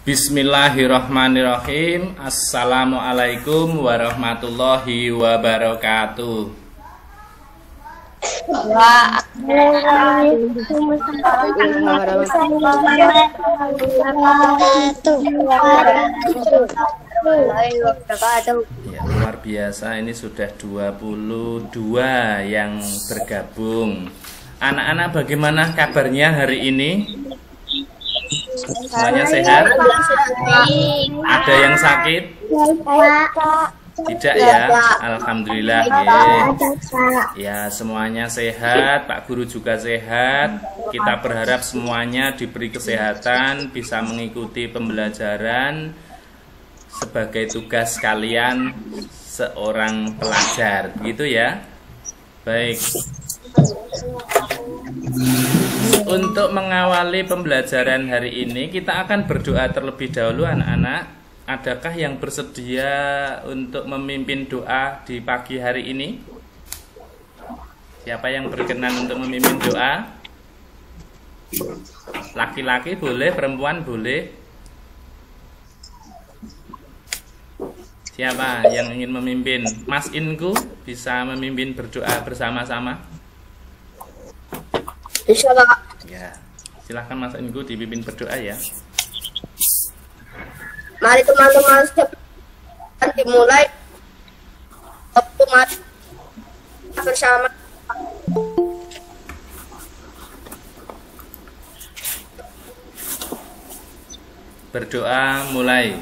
Bismillahirrahmanirrahim. Assalamualaikum warahmatullahi wabarakatuh. Ya, luar biasa, ini sudah 22 yang bergabung. Anak-anak, bagaimana kabarnya hari ini? Semuanya sehat? Ada yang sakit? Tidak ya? Alhamdulillah ya, semuanya sehat, Pak Guru juga sehat. Kita berharap semuanya diberi kesehatan, bisa mengikuti pembelajaran sebagai tugas kalian seorang pelajar, gitu ya. Baik. Untuk mengawali pembelajaran hari ini, kita akan berdoa terlebih dahulu, anak-anak. Adakah yang bersedia untuk memimpin doa di pagi hari ini? Siapa yang berkenan untuk memimpin doa? Laki-laki boleh, perempuan boleh. Siapa yang ingin memimpin? Mas Inku bisa memimpin berdoa bersama-sama? Ya, silahkan Mas Inku dipimpin berdoa ya. Mari teman-teman dimulai bersama. Berdoa mulai.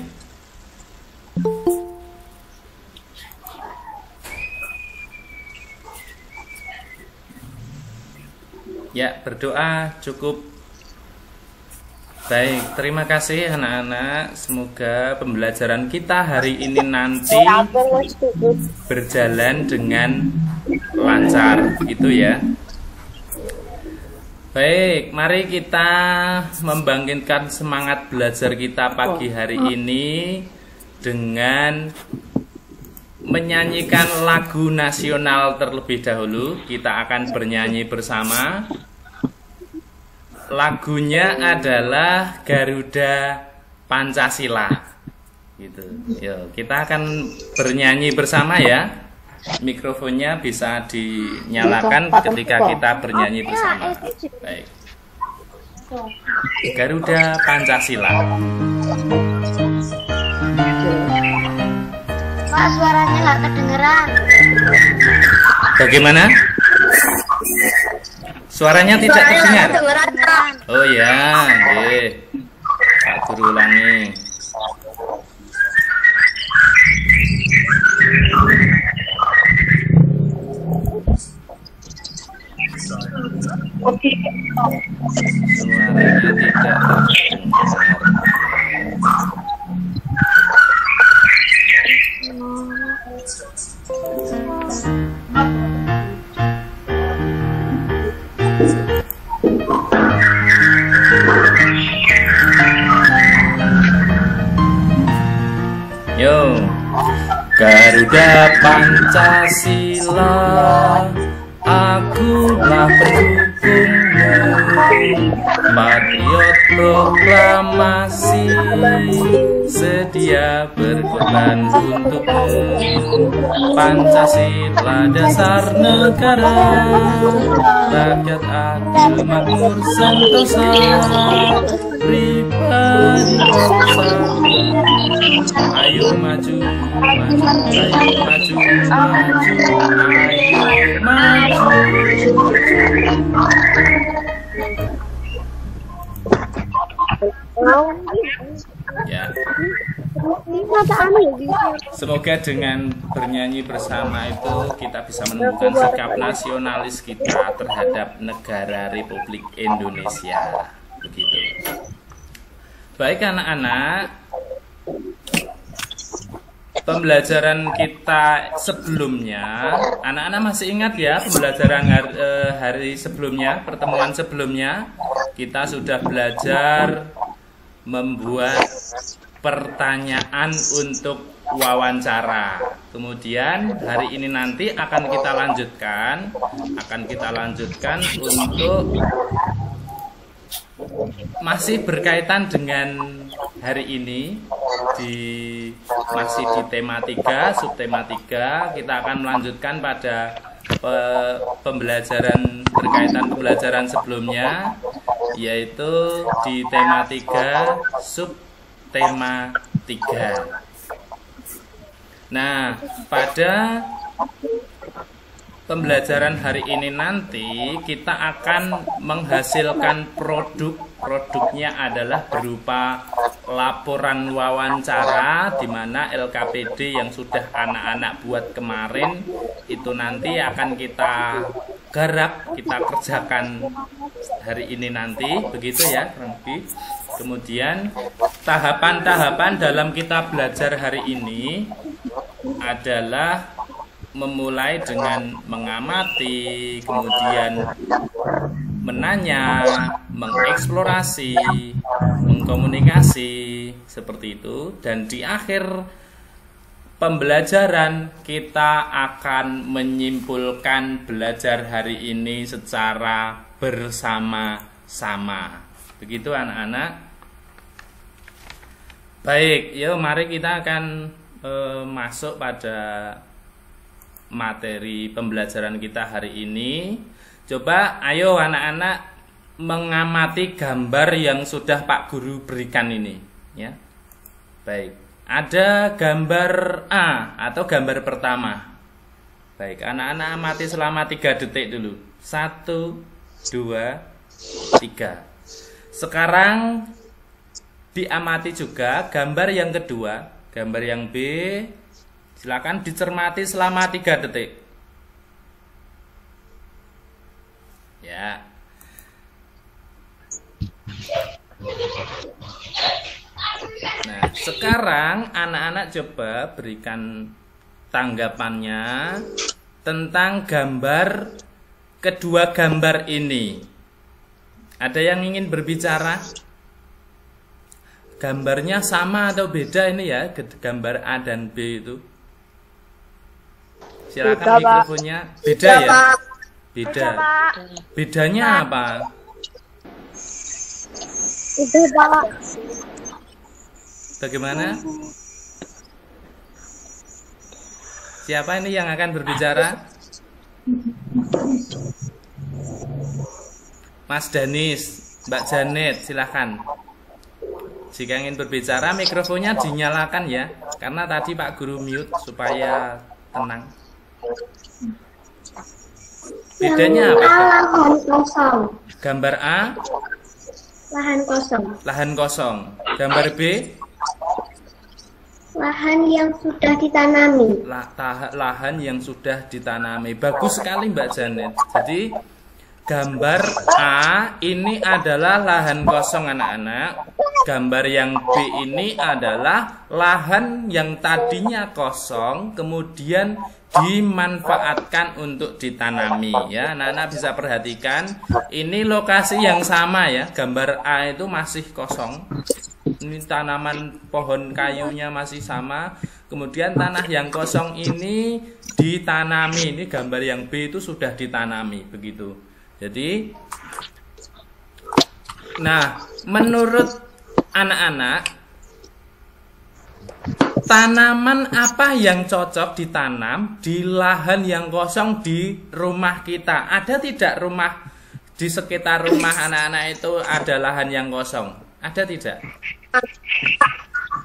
Ya, berdoa cukup. Baik, terima kasih anak-anak. Semoga pembelajaran kita hari ini nanti berjalan dengan lancar, gitu ya. Baik, mari kita membangkitkan semangat belajar kita pagi hari ini dengan menyanyikan lagu nasional terlebih dahulu. Kita akan bernyanyi bersama. Lagunya adalah Garuda Pancasila. Gitu. Yo, kita akan bernyanyi bersama ya. Mikrofonnya bisa dinyalakan ketika kita bernyanyi bersama. Baik. Garuda Pancasila. Pak, suaranya nggak kedengeran. Bagaimana? Suaranya tidak terdengar. Oh ya, oke. Pak Guru ulangi. Oke. Suaranya tidak terdengar. Yo, Garuda Pancasila, akulah pendukungmu, patriot proklamasi, sedia berkorban untukmu. Pancasila dasar negara, rakyat adil makmur sentosa, pribadi bersama. Ayo maju, maju, ayo maju, maju, ayo maju. Ya. Semoga dengan bernyanyi bersama itu kita bisa menemukan sikap nasionalis kita terhadap negara Republik Indonesia. Begitu. Baik anak-anak, pembelajaran kita sebelumnya, anak-anak masih ingat ya pembelajaran hari sebelumnya, pertemuan sebelumnya, kita sudah belajar membuat pertanyaan untuk wawancara. Kemudian hari ini nanti akan kita lanjutkan untuk masih berkaitan dengan hari ini, masih di tema 3, subtema 3, kita akan melanjutkan pada pembelajaran berkaitan pembelajaran sebelumnya, yaitu di tema 3, subtema 3. Nah, pada pembelajaran hari ini nanti kita akan menghasilkan produknya adalah berupa laporan wawancara, di mana LKPD yang sudah anak-anak buat kemarin itu nanti akan kita garap, kita kerjakan hari ini nanti, begitu ya kurang lebih. Kemudian tahapan-tahapan dalam kita belajar hari ini adalah memulai dengan mengamati, kemudian menanya, mengeksplorasi, mengkomunikasi, seperti itu. Dan di akhir pembelajaran kita akan menyimpulkan belajar hari ini secara bersama-sama. Begitu anak-anak. Baik, yuk mari kita akan masuk pada materi pembelajaran kita hari ini. Coba ayo anak-anak mengamati gambar yang sudah Pak Guru berikan ini ya. Baik, ada gambar A atau gambar pertama. Baik, anak-anak amati selama 3 detik dulu. 1, 2, 3. Sekarang diamati juga gambar yang kedua, gambar yang B. Silakan dicermati selama 3 detik. Ya. Nah, sekarang anak-anak coba berikan tanggapannya tentang gambar kedua gambar ini. Ada yang ingin berbicara? Gambarnya sama atau beda ini ya, gambar A dan B itu? Silakan mikrofonnya. Beda ya? Beda. Bedanya apa? Itu Pak. Bagaimana? Siapa ini yang akan berbicara? Mas Danis, Mbak Janet, silakan. Jika ingin berbicara, mikrofonnya dinyalakan ya, karena tadi Pak Guru mute supaya tenang. Bedanya apa? Lahan kosong. Gambar A? Lahan kosong. Lahan kosong. Gambar B? Lahan yang sudah ditanami. Lahan yang sudah ditanami. Bagus sekali Mbak Janet. Jadi gambar A ini adalah lahan kosong anak-anak. Gambar yang B ini adalah lahan yang tadinya kosong kemudian dimanfaatkan untuk ditanami ya. Anak-anak bisa perhatikan ini lokasi yang sama ya. Gambar A itu masih kosong. Ini tanaman pohon kayunya masih sama. Kemudian tanah yang kosong ini ditanami. Ini gambar yang B itu sudah ditanami begitu. Jadi nah, menurut anak-anak, tanaman apa yang cocok ditanam di lahan yang kosong di rumah kita? Ada tidak rumah di sekitar rumah anak-anak itu ada lahan yang kosong? Ada tidak?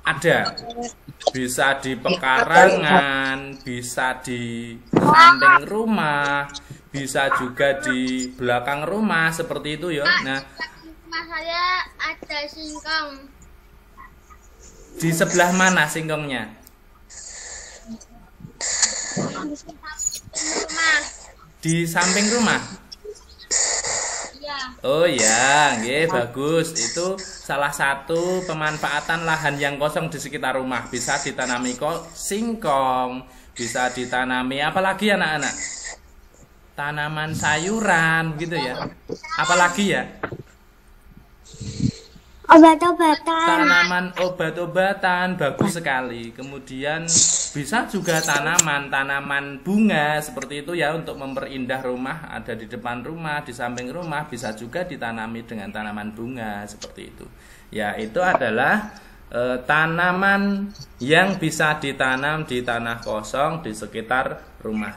Ada. Bisa di pekarangan, bisa di samping rumah, bisa juga di belakang rumah seperti itu ya. Nah, Mas saya ada singkong. Di sebelah mana singkongnya? Rumah. Di samping rumah? Iya. Oh ya, nggih, bagus. Itu salah satu pemanfaatan lahan yang kosong di sekitar rumah. Bisa ditanami kok singkong, bisa ditanami apalagi anak-anak? Tanaman sayuran gitu ya. Apalagi ya? Obat-obatan. Tanaman obat-obatan bagus sekali. Kemudian bisa juga tanaman bunga seperti itu ya, untuk memperindah rumah, ada di depan rumah, di samping rumah, bisa juga ditanami dengan tanaman bunga seperti itu. Ya, itu adalah tanaman yang bisa ditanam di tanah kosong di sekitar rumah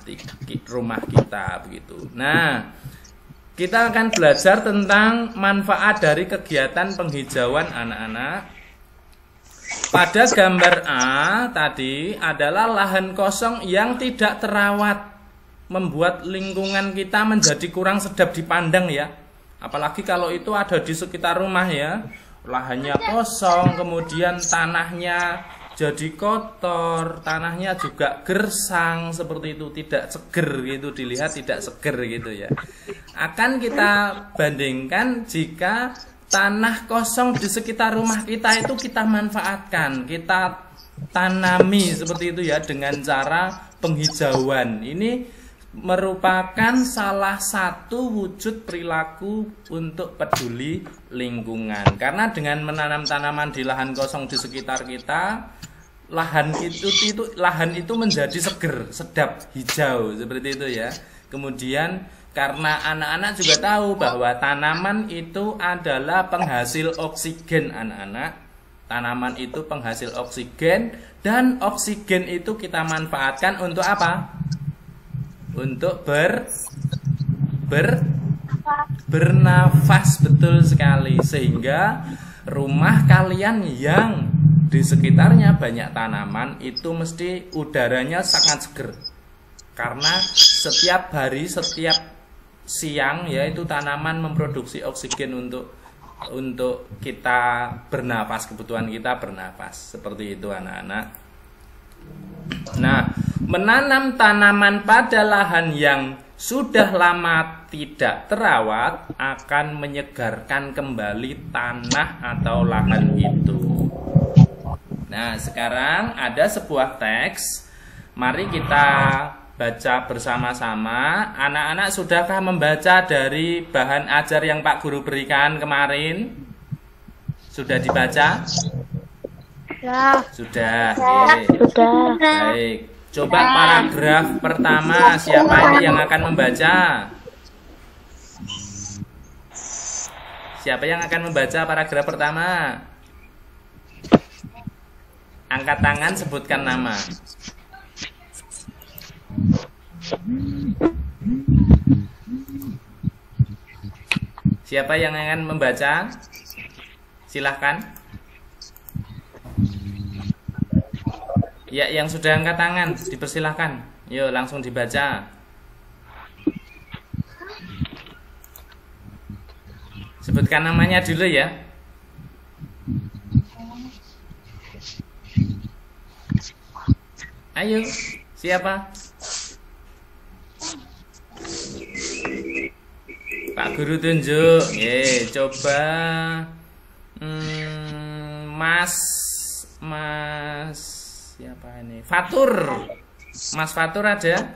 kita begitu. Nah, kita akan belajar tentang manfaat dari kegiatan penghijauan anak-anak. Pada gambar A tadi adalah lahan kosong yang tidak terawat, membuat lingkungan kita menjadi kurang sedap dipandang ya. Apalagi kalau itu ada di sekitar rumah ya. Lahannya kosong, kemudian tanahnya jadi kotor, tanahnya juga gersang seperti itu, tidak seger gitu, dilihat tidak seger gitu ya. Akan kita bandingkan jika tanah kosong di sekitar rumah kita itu kita manfaatkan, kita tanami seperti itu ya, dengan cara penghijauan. Ini merupakan salah satu wujud perilaku untuk peduli lingkungan. Karena dengan menanam tanaman di lahan kosong di sekitar kita, lahan itu menjadi seger, sedap, hijau seperti itu ya. Kemudian karena anak-anak juga tahu bahwa tanaman itu adalah penghasil oksigen anak-anak. Tanaman itu penghasil oksigen, dan oksigen itu kita manfaatkan untuk apa? Untuk bernafas, betul sekali. Sehingga rumah kalian yang di sekitarnya banyak tanaman itu mesti udaranya sangat seger. Karena setiap hari, setiap siang ya, itu tanaman memproduksi oksigen untuk kita bernafas, kebutuhan kita bernafas. Seperti itu anak-anak. Nah, menanam tanaman pada lahan yang sudah lama tidak terawat akan menyegarkan kembali tanah atau lahan itu. Nah, sekarang ada sebuah teks. Mari kita baca bersama-sama. Anak-anak sudahkah membaca dari bahan ajar yang Pak Guru berikan kemarin? Sudah dibaca? Sudah. Sudah. Baik. Coba paragraf pertama, siapa ini yang akan membaca? Siapa yang akan membaca paragraf pertama? Angkat tangan, sebutkan nama. Siapa yang akan membaca? Silahkan. Ya, yang sudah angkat tangan, dipersilahkan. Yuk, langsung dibaca. Sebutkan namanya dulu ya. Ayo, siapa? Pak Guru tunjuk. Coba Mas siapa ini? Fatur. Mas Fatur ada?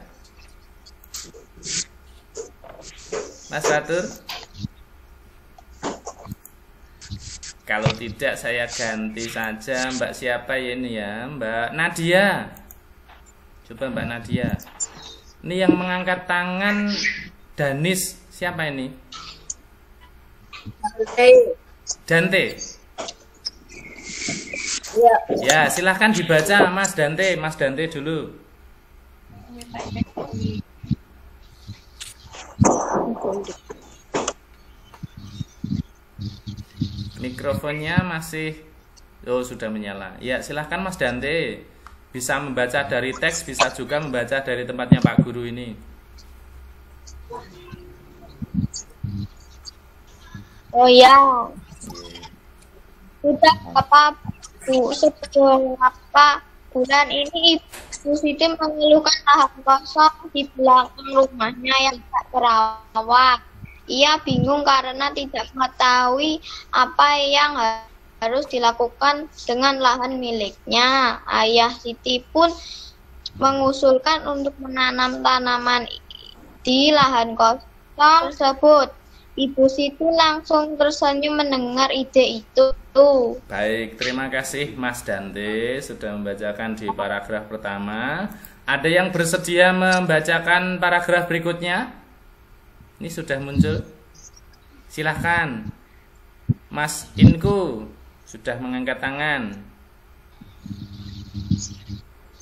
Mas Fatur? Kalau tidak saya ganti saja. Mbak siapa ya ini ya? Mbak Nadia. Coba Mbak Nadia. Ini yang mengangkat tangan Danis. Siapa ini? Dante. Ya, silahkan dibaca Mas Dante. Mas Dante dulu. Mikrofonnya masih sudah menyala. Ya, silahkan Mas Dante. Bisa membaca dari teks, bisa juga membaca dari tempatnya Pak Guru ini. Oh ya. Sudah apa Bu, beberapa bulan ini Ibu Siti mengeluhkan lahan kosong di belakang rumahnya yang tak terawat. Ia bingung karena tidak mengetahui apa yang harus dilakukan dengan lahan miliknya. Ayah Siti pun mengusulkan untuk menanam tanaman di lahan kosong tersebut. Ibu Siti langsung tersenyum mendengar ide itu. Baik, terima kasih Mas Dante sudah membacakan di paragraf pertama. Ada yang bersedia membacakan paragraf berikutnya? Ini sudah muncul. Silahkan. Mas Inku sudah mengangkat tangan.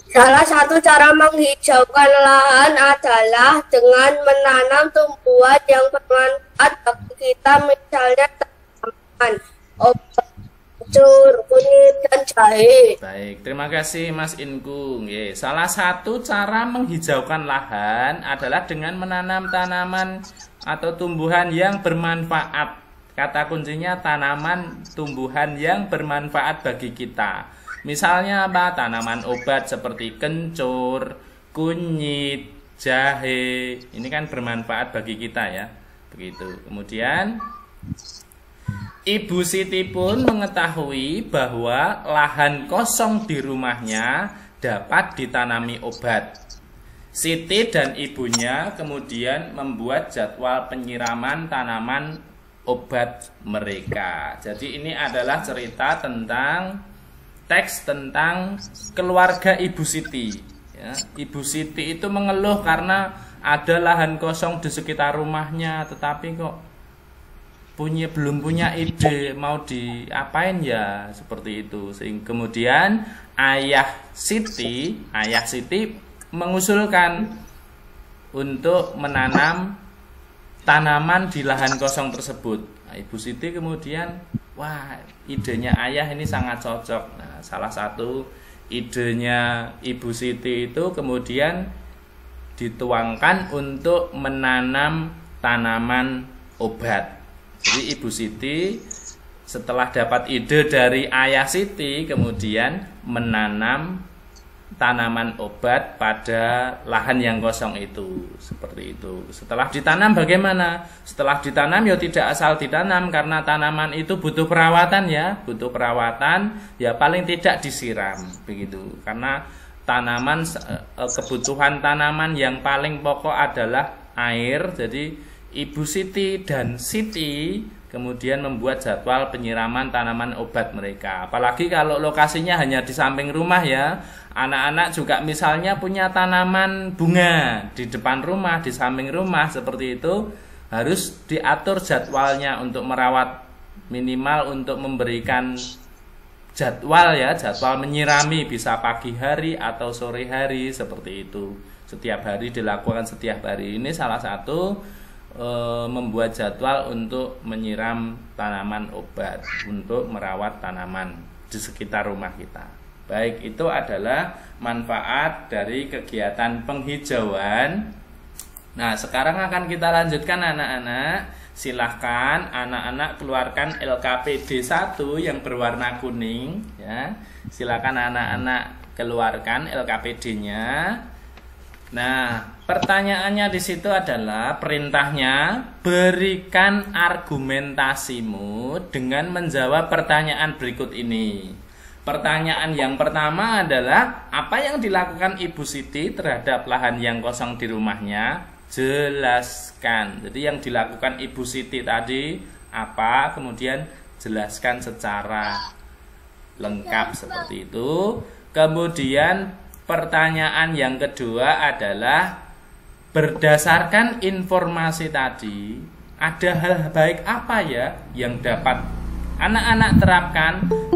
Salah satu cara menghijaukan lahan adalah dengan menanam tumbuhan yang bermanfaat bagi kita, misalnya tanaman, obat, kencur, kunyit, dan jahe. Baik, terima kasih Mas Inku. Salah satu cara menghijaukan lahan adalah dengan menanam tanaman atau tumbuhan yang bermanfaat. Kata kuncinya tanaman tumbuhan yang bermanfaat bagi kita. Misalnya apa? Tanaman obat seperti kencur, kunyit, jahe. Ini kan bermanfaat bagi kita ya. Begitu. Kemudian Ibu Siti pun mengetahui bahwa lahan kosong di rumahnya dapat ditanami obat. Siti dan ibunya kemudian membuat jadwal penyiraman tanaman obat mereka. Jadi ini adalah cerita tentang teks tentang keluarga Ibu Siti. Ya, Ibu Siti itu mengeluh karena ada lahan kosong di sekitar rumahnya, tetapi kok belum punya ide mau diapain ya, seperti itu. Sehingga kemudian ayah Siti mengusulkan untuk menanam tanaman di lahan kosong tersebut. Nah, Ibu Siti kemudian, wah, idenya ayah ini sangat cocok. Nah, salah satu idenya Ibu Siti itu kemudian dituangkan untuk menanam tanaman obat. Jadi Ibu Siti setelah dapat ide dari ayah Siti kemudian menanam tanaman obat pada lahan yang kosong itu. Seperti itu. Setelah ditanam bagaimana? Setelah ditanam ya tidak asal ditanam, karena tanaman itu butuh perawatan ya, butuh perawatan ya, paling tidak disiram begitu. Karena tanaman, kebutuhan tanaman yang paling pokok adalah air. Jadi Ibu Siti dan Siti kemudian membuat jadwal penyiraman tanaman obat mereka. Apalagi kalau lokasinya hanya di samping rumah ya. Anak-anak juga misalnya punya tanaman bunga di depan rumah, di samping rumah, seperti itu harus diatur jadwalnya untuk merawat, minimal untuk memberikan jadwal ya, jadwal menyirami bisa pagi hari atau sore hari, seperti itu. Setiap hari dilakukan setiap hari. Ini salah satu membuat jadwal untuk menyiram tanaman obat, untuk merawat tanaman di sekitar rumah kita. Baik, itu adalah manfaat dari kegiatan penghijauan. Nah, sekarang akan kita lanjutkan anak-anak. Silahkan anak-anak keluarkan LKPD 1 yang berwarna kuning ya. Silahkan anak-anak keluarkan LKPD-nya. Nah, pertanyaannya di situ adalah perintahnya, berikan argumentasimu dengan menjawab pertanyaan berikut ini. Pertanyaan yang pertama adalah, apa yang dilakukan Ibu Siti terhadap lahan yang kosong di rumahnya? Jelaskan. Jadi yang dilakukan Ibu Siti tadi apa? Kemudian jelaskan secara lengkap seperti itu. Kemudian pertanyaan yang kedua adalah, berdasarkan informasi tadi, ada hal baik apa ya yang dapat anak-anak terapkan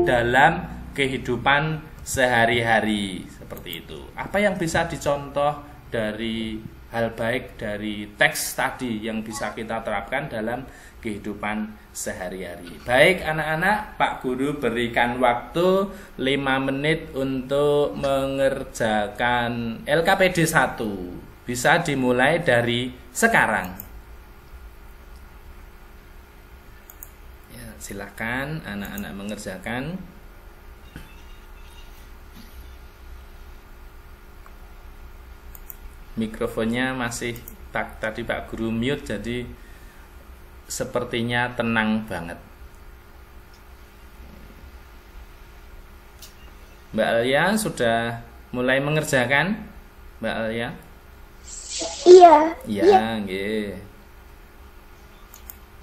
dalam kehidupan sehari-hari, seperti itu. Apa yang bisa dicontoh dari hal baik dari teks tadi yang bisa kita terapkan dalam kehidupan sehari-hari. Baik anak-anak, Pak Guru berikan waktu 5 menit untuk mengerjakan LKPD 1. Bisa dimulai dari sekarang. Ya, silakan anak-anak mengerjakan. Mikrofonnya masih tadi Pak Guru mute, jadi sepertinya tenang banget. Mbak Alia sudah mulai mengerjakan? Mbak Alia? Iya. Iya, nggih.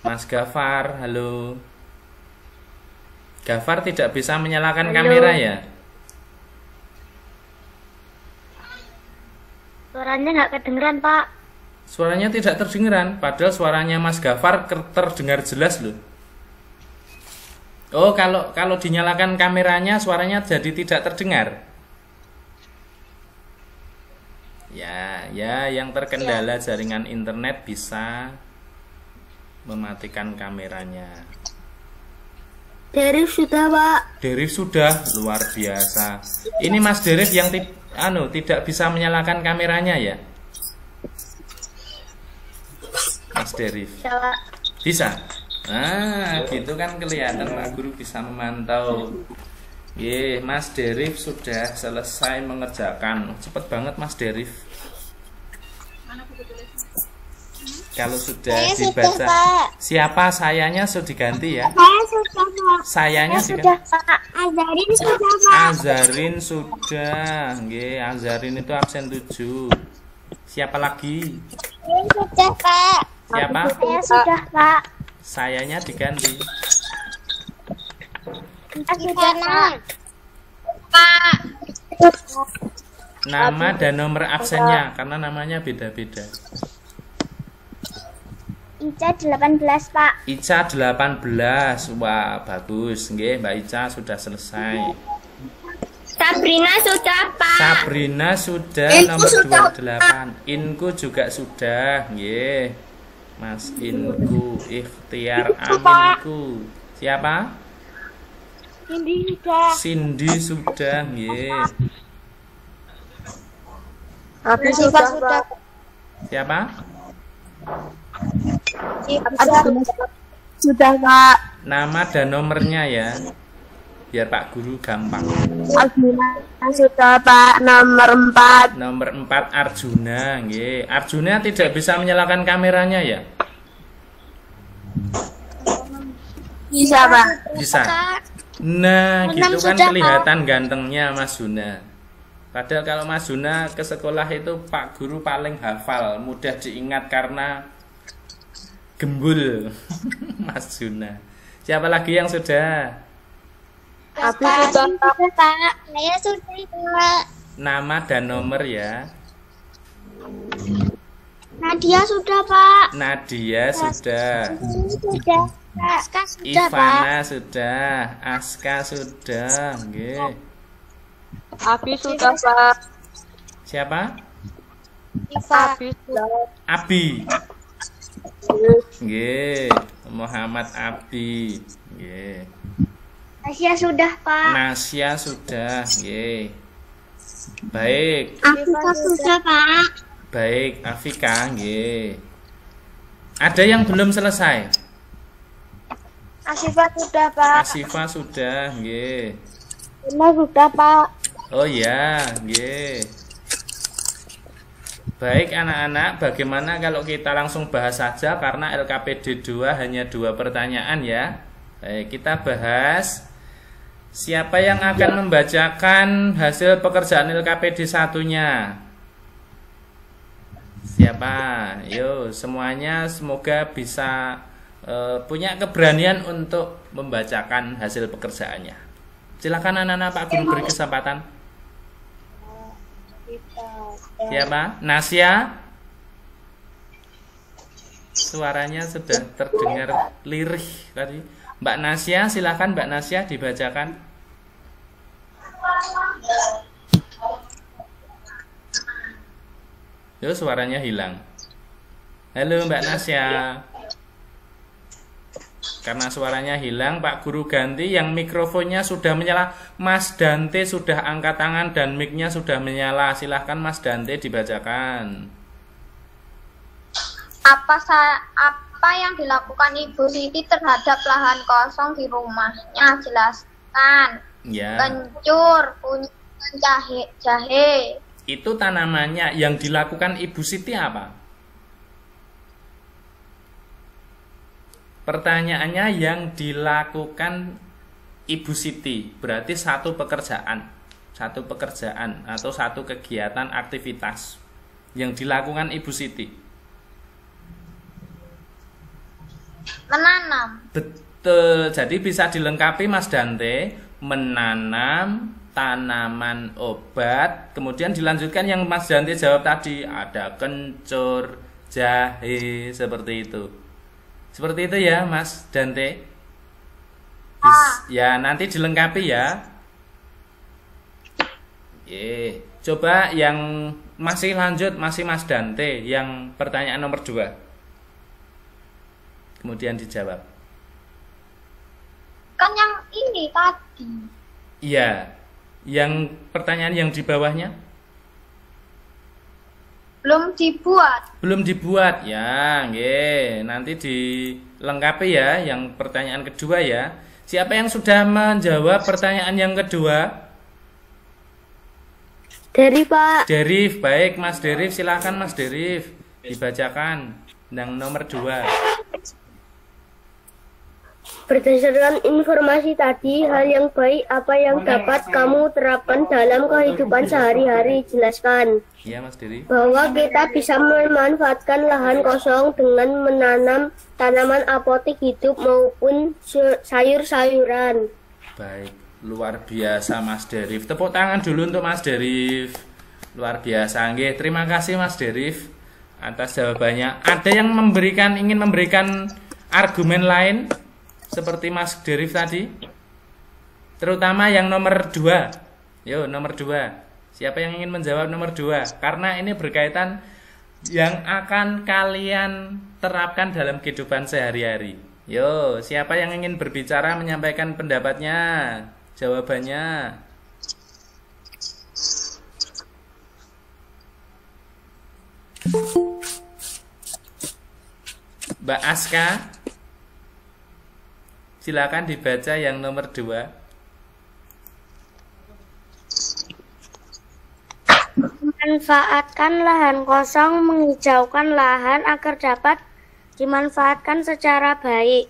Mas Gafar, halo. Gafar tidak bisa menyalakan kamera ya? Suaranya nggak kedengeran, Pak. Suaranya tidak terdengaran, padahal suaranya Mas Gafar terdengar jelas loh. Oh, kalau dinyalakan kameranya suaranya jadi tidak terdengar. Ya, yang terkendala jaringan internet bisa mematikan kameranya. Derif sudah, Pak. Derif sudah, luar biasa. Ini Mas Derif yang tidak bisa menyalakan kameranya ya? Mas Derif. Bisa. Nah, gitu kan kelihatan Pak Guru bisa memantau. Mas Derif sudah selesai mengerjakan. Cepet banget Mas Derif. Kalau sudah dibaca, siapa sayanya sudah diganti ya? Saya sudah, Pak. Sayanya Saya diganti. sudah, Pak. Azarin sudah, Pak. Azarin sudah. Azarin itu absen 7. Siapa lagi? Saya sudah, Pak. Siapa? Saya sudah, Pak. Sayanya diganti. Sudah, Pak. Nama dan nomor absennya karena namanya beda-beda. Ica 18, Pak. Ica 18. Wah, bagus. Mbak Ica sudah selesai. Sabrina sudah, Pak. Sabrina sudah Inku nomor sudah. 28. Inku juga sudah. Mas Inku, Ikhtiar Aminku. Siapa? Cindy sudah. Cindy sudah. Abi sudah. Siapa? Sudah, Pak. Nama dan nomornya ya. Biar Pak Guru gampang. Arjuna sudah, Pak. Nomor 4. Nomor 4 Arjuna. Arjuna tidak bisa menyalakan kameranya ya? Bisa, Pak. Bisa. Nah, gitu kan sudah, kelihatan gantengnya Mas Juna. Padahal kalau Mas Juna ke sekolah itu Pak Guru paling hafal, mudah diingat karena gembul. Mas Juna. Siapa lagi yang sudah? Abi sudah, Pak. Saya sudah, Pak. Nama dan nomor ya. Nadia sudah, Pak. Nadia sudah. Sudah, Pak. Aska sudah, Pak. Ivana sudah. Aska sudah. Abi sudah, Pak. Siapa? Abi sudah. Abi. Muhammad Abi. Asia sudah, Pak. Nasya sudah. Baik. Afika sudah, Pak. Baik, Afika. Ada yang belum selesai? Asifa sudah, Pak. Asifa sudah. Lina sudah, Pak. Oh ya. Baik anak-anak, bagaimana kalau kita langsung bahas saja karena LKPD 2 hanya 2 pertanyaan ya. Baik, kita bahas. Siapa yang akan membacakan hasil pekerjaan LKPD 1-nya? Siapa? Yo, semuanya semoga bisa punya keberanian untuk membacakan hasil pekerjaannya. Silakan anak-anak, Pak Guru beri kesempatan. Siapa? Nasya? Suaranya sudah terdengar lirih tadi. Mbak Nasya, silakan Mbak Nasya dibacakan. Yo, suaranya hilang. Halo Mbak Nasya. Karena suaranya hilang, Pak Guru ganti yang mikrofonnya sudah menyala. Mas Dante sudah angkat tangan dan mic-nya sudah menyala. Silahkan Mas Dante dibacakan. Apa yang dilakukan Ibu Siti terhadap lahan kosong di rumahnya? Jelaskan. Ya. Kencur, kunjungan jahe. Itu tanamannya. Yang dilakukan Ibu Siti apa? Pertanyaannya yang dilakukan Ibu Siti berarti satu pekerjaan atau satu kegiatan aktivitas yang dilakukan Ibu Siti. Menanam. Betul. Betul. Jadi bisa dilengkapi Mas Dante, menanam tanaman obat, kemudian dilanjutkan yang Mas Dante jawab tadi, ada kencur, jahe, seperti itu. Seperti itu ya Mas Dante. Ya, nanti dilengkapi ya. Coba yang masih lanjut, masih Mas Dante, yang pertanyaan nomor 2. Kemudian dijawab. Kan yang ini tadi. Iya. Yang pertanyaan yang di bawahnya? Belum dibuat. Belum dibuat ya, nggih. Nanti dilengkapi ya yang pertanyaan kedua ya. Siapa yang sudah menjawab pertanyaan yang kedua? Dari Pak. Derif, baik Mas Derif, silakan Mas Derif dibacakan yang nomor 2. Berdasarkan informasi tadi, hal yang baik apa yang dapat kamu terapkan dalam kehidupan sehari-hari? Jelaskan. Iya Mas Derif. Bahwa kita bisa memanfaatkan lahan kosong dengan menanam tanaman apotik hidup maupun sayur-sayuran. Baik, luar biasa Mas Derif. Tepuk tangan dulu untuk Mas Derif. Luar biasa, nggih. Terima kasih Mas Derif atas jawabannya. Ada yang ingin memberikan argumen lain seperti Mas Derif tadi? Terutama yang nomor 2. Yo, nomor 2. Siapa yang ingin menjawab nomor 2? Karena ini berkaitan yang akan kalian terapkan dalam kehidupan sehari-hari. Yo, siapa yang ingin berbicara menyampaikan pendapatnya? Jawabannya. Mbak Aska, silakan dibaca yang nomor 2. Manfaatkan lahan kosong, menghijaukan lahan agar dapat dimanfaatkan secara baik.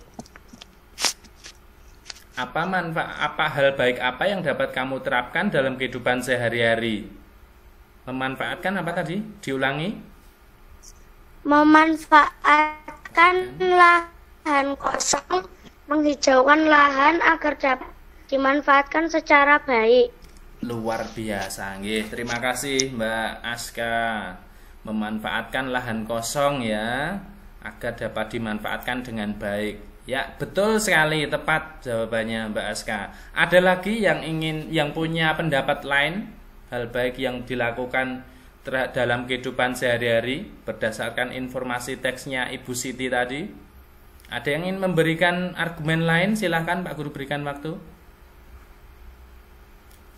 Apa hal baik apa yang dapat kamu terapkan dalam kehidupan sehari-hari? Memanfaatkan apa tadi? Diulangi. Memanfaatkan lahan kosong, menghijaukan lahan agar dapat dimanfaatkan secara baik. Luar biasa, nggih. Terima kasih Mbak Aska. Memanfaatkan lahan kosong ya, agar dapat dimanfaatkan dengan baik. Ya, betul sekali, tepat jawabannya Mbak Aska. Ada lagi yang punya pendapat lain, hal baik yang dilakukan dalam kehidupan sehari-hari berdasarkan informasi teksnya Ibu Siti tadi? Ada yang ingin memberikan argumen lain? Silahkan Pak Guru berikan waktu.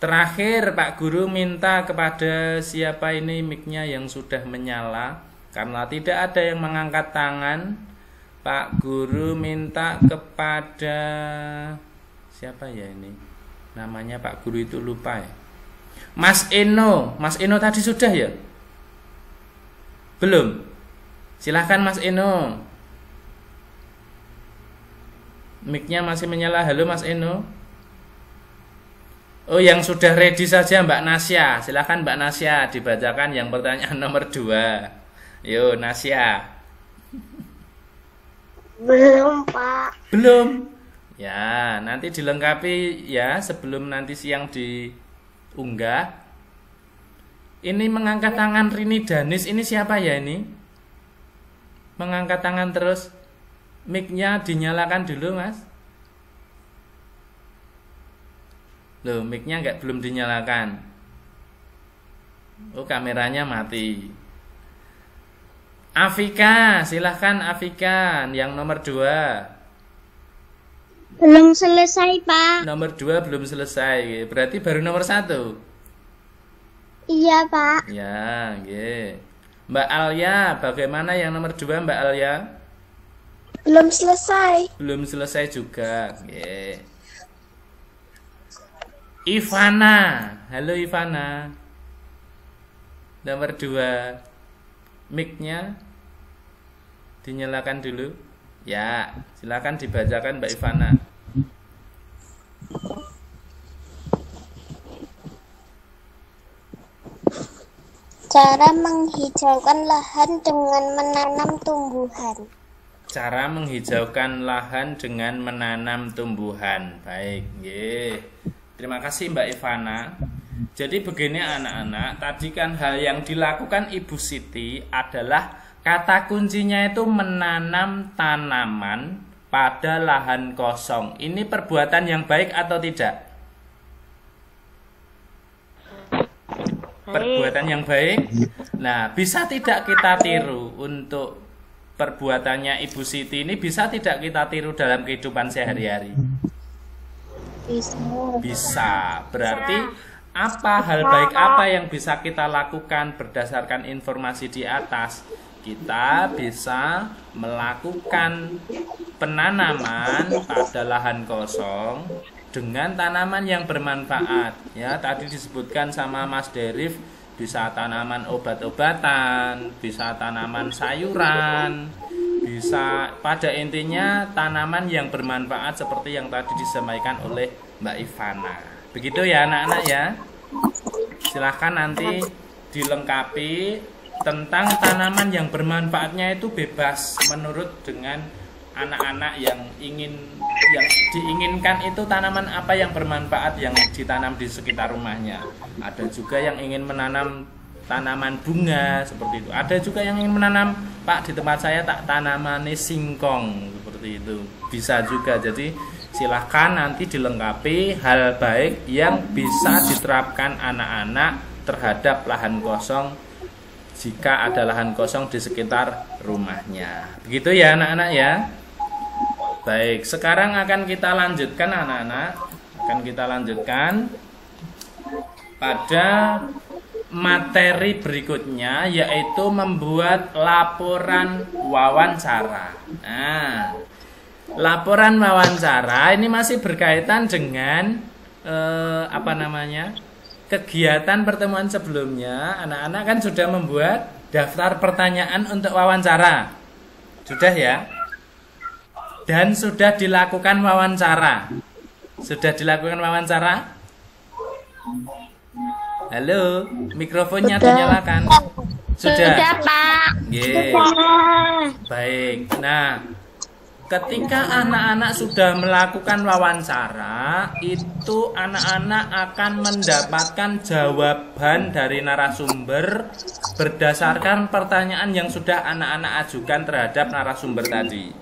Terakhir Pak Guru minta kepada siapa ini mic-nya yang sudah menyala, karena tidak ada yang mengangkat tangan. Pak Guru minta kepada siapa ya ini? Namanya Pak Guru itu lupa ya. Mas Eno tadi sudah ya? Belum? Silahkan Mas Eno. Mic-nya masih menyala. Halo Mas Eno. Oh, yang sudah ready saja Mbak Nasya. Silahkan Mbak Nasya dibacakan yang pertanyaan nomor 2. Yo Nasya. Belum Pak. Belum. Ya, nanti dilengkapi ya sebelum nanti siang diunggah. Ini mengangkat tangan Rini Danis, ini siapa ya ini? Mengangkat tangan terus. Mic-nya dinyalakan dulu Mas. Loh, mic-nya belum dinyalakan. Oh, kameranya mati. Afika, silahkan Afika, yang nomor 2. Belum selesai Pak. Nomor 2 belum selesai, berarti baru nomor 1. Iya Pak. Ya, nggih. Mbak Alia, bagaimana yang nomor 2 Mbak Alia? Belum selesai. Belum selesai juga, nggih. Ivana, halo Ivana. Nomor 2. Mic-nya dinyalakan dulu. Ya, silakan dibacakan Mbak Ivana. Cara menghijaukan lahan dengan menanam tumbuhan. Cara menghijaukan lahan dengan menanam tumbuhan. Baik, nggih. Terima kasih Mbak Ivana. Jadi begini anak-anak, tadi kan hal yang dilakukan Ibu Siti adalah kata kuncinya itu menanam tanaman pada lahan kosong. Ini perbuatan yang baik atau tidak? Perbuatan yang baik. Nah, bisa tidak kita tiru untuk perbuatannya Ibu Siti ini, bisa tidak kita tiru dalam kehidupan sehari-hari? Bisa. Berarti apa hal baik apa yang bisa kita lakukan berdasarkan informasi di atas? Kita bisa melakukan penanaman pada lahan kosong dengan tanaman yang bermanfaat. Ya, tadi disebutkan sama Mas Derif, bisa tanaman obat-obatan, bisa tanaman sayuran, bisa pada intinya tanaman yang bermanfaat seperti yang tadi disampaikan oleh Mbak Ivana. Begitu ya anak-anak ya. Silahkan nanti dilengkapi tentang tanaman yang bermanfaatnya itu bebas menurut dengan anak-anak yang diinginkan itu tanaman apa yang bermanfaat yang ditanam di sekitar rumahnya. Ada juga yang ingin menanam tanaman bunga seperti itu. Ada juga yang ingin menanam, Pak, di tempat saya tak tanamannya singkong seperti itu. Bisa juga. Jadi silahkan nanti dilengkapi hal baik yang bisa diterapkan anak-anak terhadap lahan kosong jika ada lahan kosong di sekitar rumahnya. Begitu ya anak-anak ya. Baik, sekarang akan kita lanjutkan anak-anak. Akan kita lanjutkan pada materi berikutnya, yaitu membuat laporan wawancara. Nah, laporan wawancara ini masih berkaitan dengan kegiatan pertemuan sebelumnya. Anak-anak kan sudah membuat daftar pertanyaan untuk wawancara. Sudah ya? Dan sudah dilakukan wawancara. Sudah dilakukan wawancara? Halo, mikrofonnya dinyalakan. Sudah, Pak. Yeah. Baik. Nah, ketika anak-anak sudah melakukan wawancara, itu anak-anak akan mendapatkan jawaban dari narasumber berdasarkan pertanyaan yang sudah anak-anak ajukan terhadap narasumber tadi.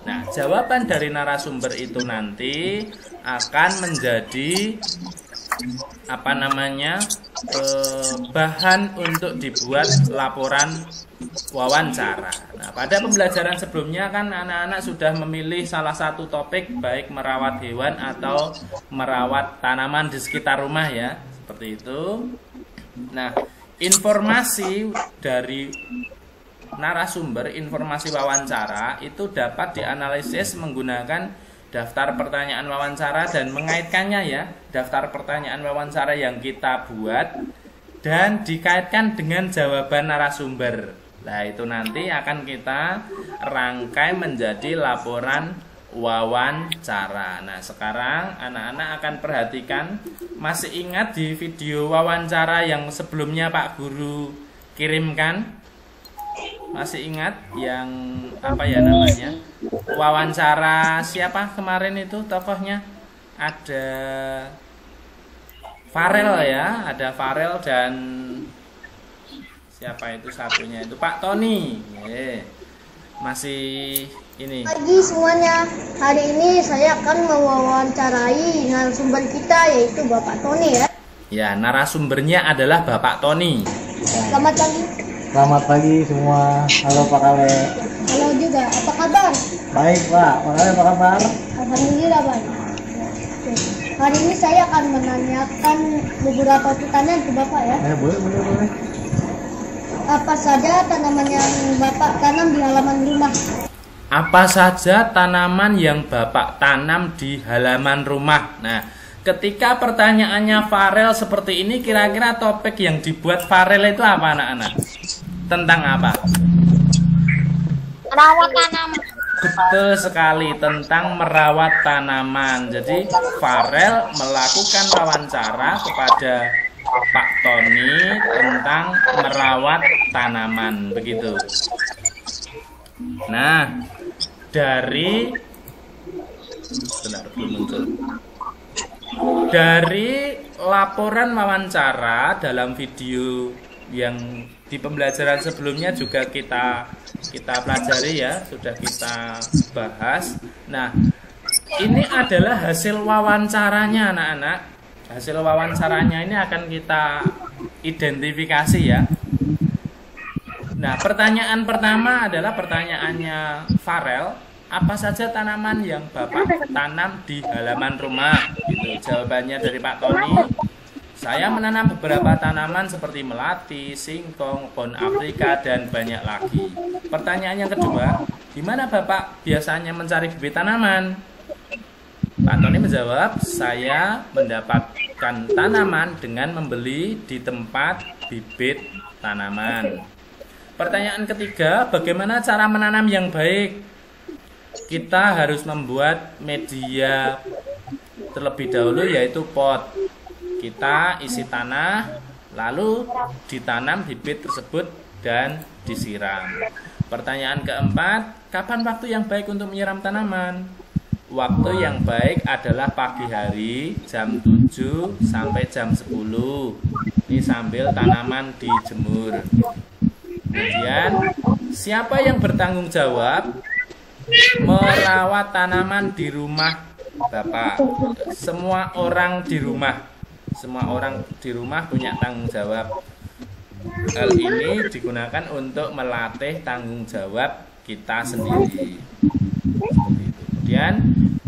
Nah, jawaban dari narasumber itu nanti akan menjadi bahan untuk dibuat laporan wawancara. Nah, pada pembelajaran sebelumnya kan anak-anak sudah memilih salah satu topik, baik merawat hewan atau merawat tanaman di sekitar rumah ya, seperti itu. Nah, informasi dari narasumber, informasi wawancara itu dapat dianalisis menggunakan daftar pertanyaan wawancara dan mengaitkannya ya, daftar pertanyaan wawancara yang kita buat dan dikaitkan dengan jawaban narasumber. Nah, itu nanti akan kita rangkai menjadi laporan wawancara. Nah, sekarang anak-anak akan perhatikan, masih ingat di video wawancara yang sebelumnya Pak Guru kirimkan? Masih ingat yang namanya? Wawancara siapa kemarin itu tokohnya? Ada Farel ya, ada Farel dan siapa itu satunya itu Pak Tony. Masih ini. Pagi semuanya. Hari ini saya akan mewawancarai narasumber kita yaitu Bapak Tony ya. Ya, narasumbernya adalah Bapak Tony. Selamat pagi. Selamat pagi semua. Halo Pak Kale. Halo juga. Apa kabar? Baik Pak. Pak Kale apa kabar? Alhamdulillah baik. Hari ini saya akan menanyakan beberapa pertanyaan ke Bapak ya. Boleh. Apa saja tanaman yang Bapak tanam di halaman rumah? Apa saja tanaman yang Bapak tanam di halaman rumah? Nah, ketika pertanyaannya Farel seperti ini, kira-kira topik yang dibuat Farel itu apa anak-anak? Tentang apa? Merawat tanaman. Betul sekali, tentang merawat tanaman. Jadi Farel melakukan wawancara kepada Pak Tony tentang merawat tanaman, begitu. Nah, dari benar belum muncul. Dari laporan wawancara dalam video yang di pembelajaran sebelumnya juga kita pelajari ya, sudah kita bahas. Nah, ini adalah hasil wawancaranya anak-anak. Hasil wawancaranya ini akan kita identifikasi ya. Nah, pertanyaan pertama adalah pertanyaannya Farel. Apa saja tanaman yang Bapak tanam di halaman rumah? Gitu. Jawabannya dari Pak Tony. Saya menanam beberapa tanaman seperti melati, singkong, pohon Afrika, dan banyak lagi. Pertanyaan yang kedua, di mana Bapak biasanya mencari bibit tanaman? Pak Tony menjawab, saya mendapatkan tanaman dengan membeli di tempat bibit tanaman. Pertanyaan ketiga, bagaimana cara menanam yang baik? Kita harus membuat media terlebih dahulu, yaitu pot. Kita isi tanah, lalu ditanam bibit tersebut dan disiram. Pertanyaan keempat, kapan waktu yang baik untuk menyiram tanaman? Waktu yang baik adalah pagi hari jam 7 sampai jam 10. Ini sambil tanaman dijemur. Kemudian, siapa yang bertanggung jawab merawat tanaman di rumah Bapak? Semua orang di rumah. Semua orang di rumah punya tanggung jawab. Hal ini digunakan untuk melatih tanggung jawab kita sendiri. Kemudian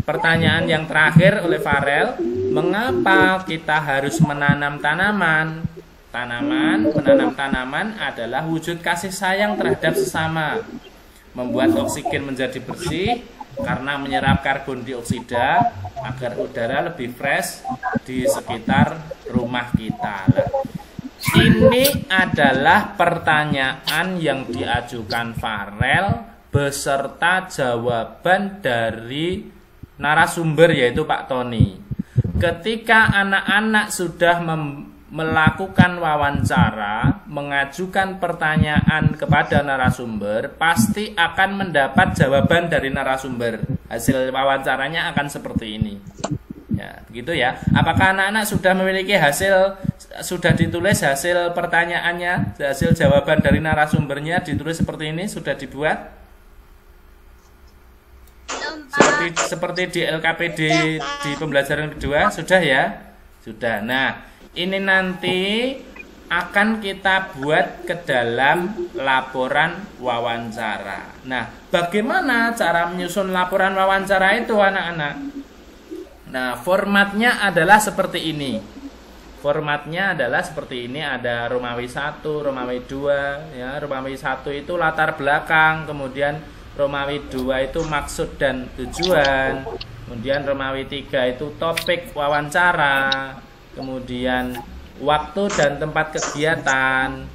pertanyaan yang terakhir oleh Farel, mengapa kita harus menanam tanaman? Menanam tanaman adalah wujud kasih sayang terhadap sesama. Membuat oksigen menjadi bersih karena menyerap karbon dioksida agar udara lebih fresh di sekitar rumah kita. Ini adalah pertanyaan yang diajukan Farel beserta jawaban dari narasumber, yaitu Pak Tony. Ketika anak-anak sudah melakukan wawancara, mengajukan pertanyaan kepada narasumber, pasti akan mendapat jawaban dari narasumber. Hasil wawancaranya akan seperti ini. Ya, begitu ya. Apakah anak-anak sudah memiliki sudah ditulis hasil pertanyaannya, hasil jawaban dari narasumbernya ditulis seperti ini, sudah dibuat? Seperti di LKPD di pembelajaran kedua, sudah ya? Sudah. Nah, ini nanti akan kita buat ke dalam laporan wawancara. Nah, bagaimana cara menyusun laporan wawancara itu anak-anak? Nah, formatnya adalah seperti ini. Formatnya adalah seperti ini, ada Romawi 1, Romawi 2, ya. Romawi 1 itu latar belakang, kemudian Romawi 2 itu maksud dan tujuan, kemudian Romawi 3 itu topik wawancara, kemudian waktu dan tempat kegiatan.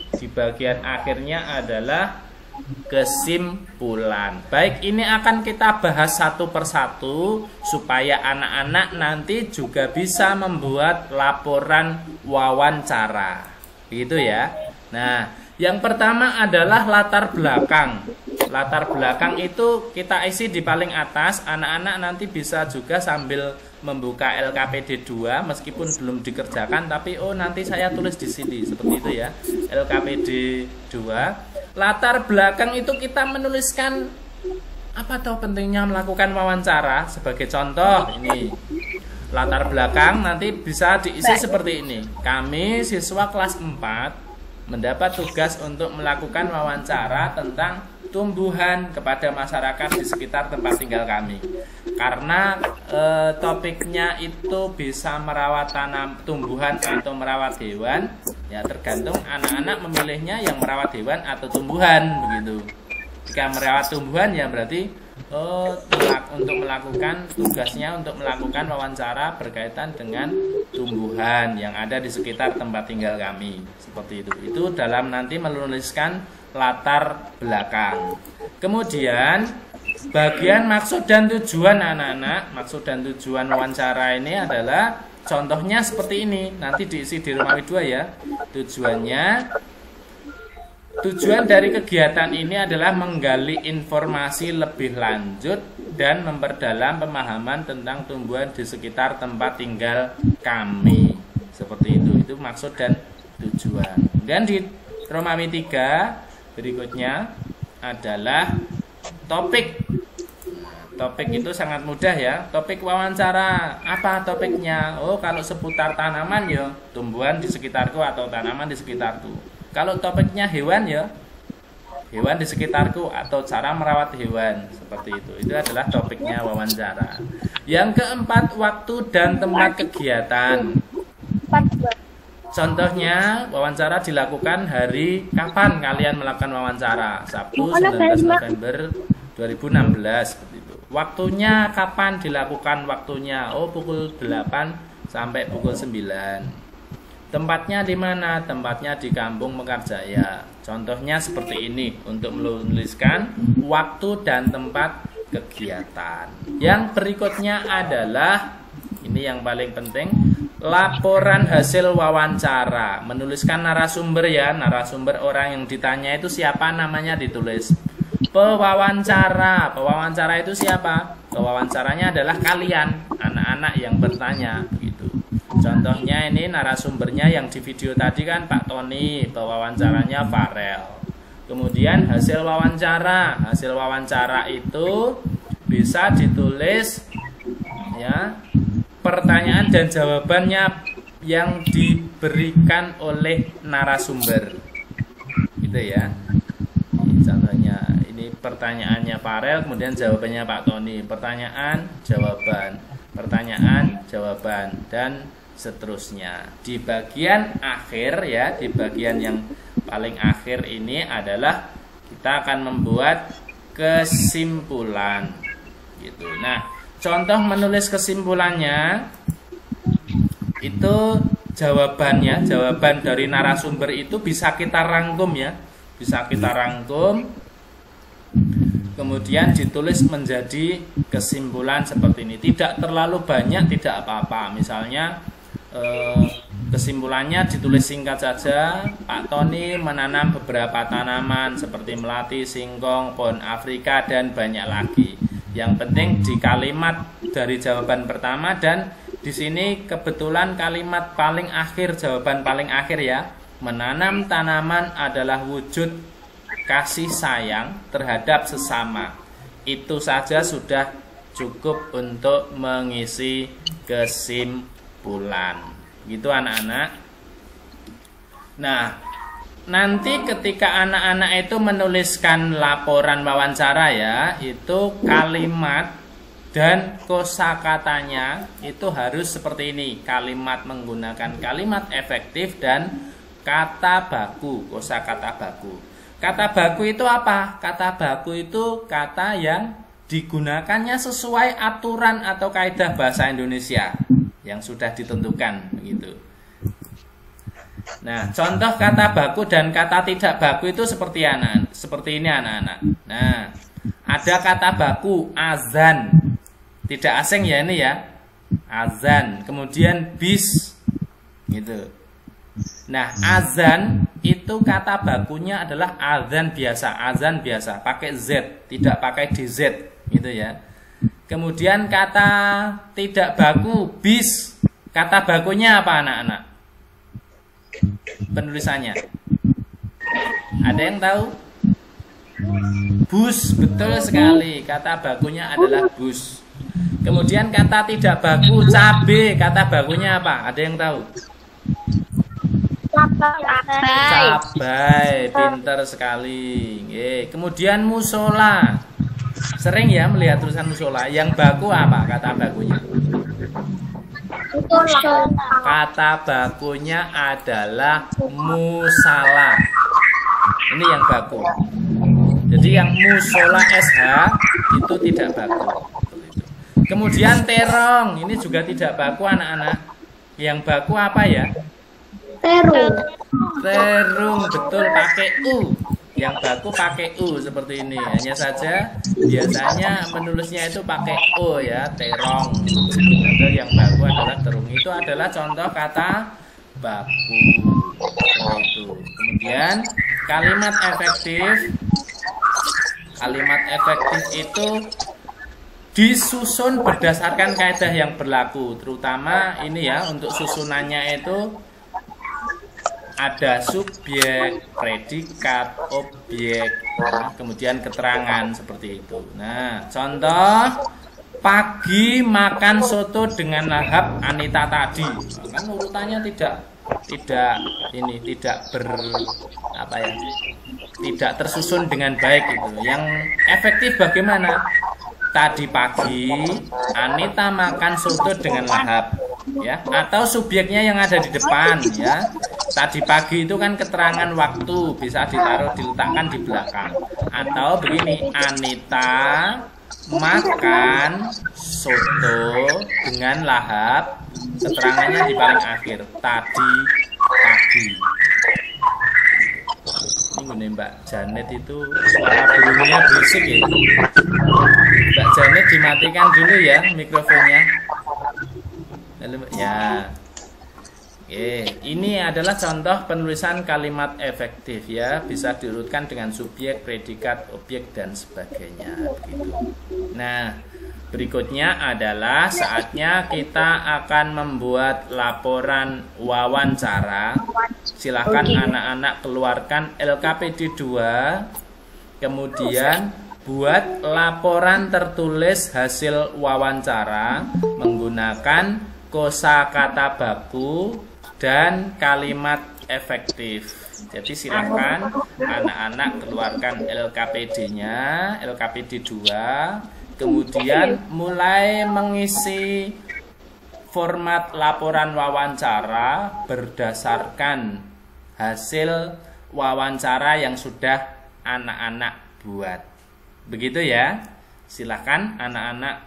Di bagian akhirnya adalah kesimpulan. Baik, ini akan kita bahas satu persatu supaya anak-anak nanti juga bisa membuat laporan wawancara. Begitu ya. Nah, yang pertama adalah latar belakang. Latar belakang itu kita isi di paling atas. Anak-anak nanti bisa juga sambil membuka LKPD 2 meskipun belum dikerjakan, tapi nanti saya tulis di sini seperti itu ya. LKPD 2. Latar belakang itu kita menuliskan apa tahu pentingnya melakukan wawancara. Sebagai contoh ini. Latar belakang nanti bisa diisi seperti ini. Kami siswa kelas 4 mendapat tugas untuk melakukan wawancara tentang tumbuhan kepada masyarakat di sekitar tempat tinggal kami. Karena topiknya itu bisa merawat tumbuhan atau merawat hewan, ya tergantung anak-anak memilihnya yang merawat hewan atau tumbuhan begitu. Jika merawat tumbuhan ya berarti untuk melakukan tugasnya untuk melakukan wawancara berkaitan dengan tumbuhan yang ada di sekitar tempat tinggal kami. Seperti itu. Itu dalam nanti menuliskan latar belakang. Kemudian bagian maksud dan tujuan anak-anak. Maksud dan tujuan wawancara ini adalah contohnya seperti ini. Nanti diisi di Romawi 2 ya. Tujuannya Tujuan dari kegiatan ini adalah menggali informasi lebih lanjut dan memperdalam pemahaman tentang tumbuhan di sekitar tempat tinggal kami. Seperti itu maksud dan tujuan. Dan di Romawi 3 berikutnya adalah topik. Topik itu sangat mudah ya. Topik wawancara. Apa topiknya? Oh, kalau seputar tanaman ya, tumbuhan di sekitarku atau tanaman di sekitarku. Kalau topiknya hewan ya, hewan di sekitarku atau cara merawat hewan. Seperti itu. Itu adalah topiknya wawancara. Yang keempat, waktu dan tempat kegiatan. Contohnya, wawancara dilakukan hari kapan kalian melakukan wawancara? Sabtu 19 November 2016 seperti itu. Waktunya kapan dilakukan waktunya? Oh, pukul 8 sampai pukul 9. Tempatnya di mana? Tempatnya di Kampung Mekarjaya. Contohnya seperti ini untuk menuliskan waktu dan tempat kegiatan. Yang berikutnya adalah ini yang paling penting, laporan hasil wawancara. Menuliskan narasumber ya, narasumber orang yang ditanya itu siapa namanya ditulis. Pewawancara, pewawancara itu siapa? Pewawancaranya adalah kalian, anak-anak yang bertanya begitu. Contohnya ini narasumbernya yang di video tadi kan Pak Tony, pewawancaranya Farel. Kemudian hasil wawancara itu bisa ditulis ya, pertanyaan dan jawabannya yang diberikan oleh narasumber. Gitu ya. Contohnya ini pertanyaannya Farel, kemudian jawabannya Pak Tony. Pertanyaan, jawaban dan seterusnya. Di bagian akhir ya, di bagian yang paling akhir ini adalah kita akan membuat kesimpulan. Gitu. Nah, contoh menulis kesimpulannya itu jawaban dari narasumber itu bisa kita rangkum ya. Bisa kita rangkum, kemudian ditulis menjadi kesimpulan seperti ini. Tidak terlalu banyak, tidak apa-apa. Misalnya kesimpulannya ditulis singkat saja. Pak Tony menanam beberapa tanaman seperti melati, singkong, pohon Afrika dan banyak lagi. Yang penting di kalimat dari jawaban pertama, dan di sini kebetulan kalimat paling akhir, jawaban paling akhir ya. Menanam tanaman adalah wujud kasih sayang terhadap sesama. Itu saja sudah cukup untuk mengisi kesimpulan. Gitu anak-anak. Nah, nanti ketika anak-anak itu menuliskan laporan wawancara ya, itu kalimat dan kosakatanya itu harus seperti ini. Kalimat menggunakan kalimat efektif dan kata baku, kosakata baku. Kata baku itu apa? Kata baku itu kata yang digunakannya sesuai aturan atau kaidah bahasa Indonesia yang sudah ditentukan begitu. Nah, contoh kata baku dan kata tidak baku itu seperti ini anak-anak. Nah, ada kata baku azan. Tidak asing ya ini ya. Azan, kemudian bis gitu. Nah, azan itu kata bakunya adalah azan biasa, pakai Z, tidak pakai DZ, gitu ya. Kemudian kata tidak baku, bis, kata bakunya apa anak-anak? Penulisannya. Ada yang tahu? Bus, betul sekali, kata bakunya adalah bus. Kemudian kata tidak baku, cabe, kata bakunya apa? Ada yang tahu? Cabai, pinter sekali. Kemudian musola. Sering ya melihat tulisan musola. Yang baku apa kata bakunya? Kata bakunya adalah musala. Ini yang baku. Jadi yang musola SH itu tidak baku. Kemudian terong, ini juga tidak baku anak-anak. Yang baku apa ya? Terung, betul, pakai U. Yang baku pakai U seperti ini. Hanya saja biasanya menulisnya itu pakai O ya, terong. Padahal yang baku adalah terung. Itu adalah contoh kata baku. Itu. Kemudian Kalimat efektif itu disusun berdasarkan kaidah yang berlaku, terutama ini ya, untuk susunannya itu ada subjek, predikat, objek, nah, kemudian keterangan seperti itu. Nah, contoh pagi makan soto dengan lahap Anita tadi. Kan urutannya tidak tidak tersusun dengan baik itu. Yang efektif bagaimana? Tadi pagi Anita makan soto dengan lahap, ya, atau subjeknya yang ada di depan, ya. Tadi pagi itu kan keterangan waktu, bisa diletakkan di belakang. Atau begini, Anita makan soto dengan lahap, keterangannya di paling akhir, tadi pagi. Ini Mbak Janet itu suara burungnya berisik ya. Mbak Janet dimatikan dulu ya mikrofonnya. Ya. Oke, ini adalah contoh penulisan kalimat efektif ya, bisa diurutkan dengan subjek, predikat, objek dan sebagainya begitu. Nah, berikutnya adalah saatnya kita akan membuat laporan wawancara. Silahkan anak-anak keluarkan LKPD 2, kemudian buat laporan tertulis hasil wawancara menggunakan kosakata baku dan kalimat efektif. Jadi silakan anak-anak keluarkan LKPD-nya, LKPD 2, kemudian mulai mengisi format laporan wawancara berdasarkan hasil wawancara yang sudah anak-anak buat. Begitu ya. Silakan anak-anak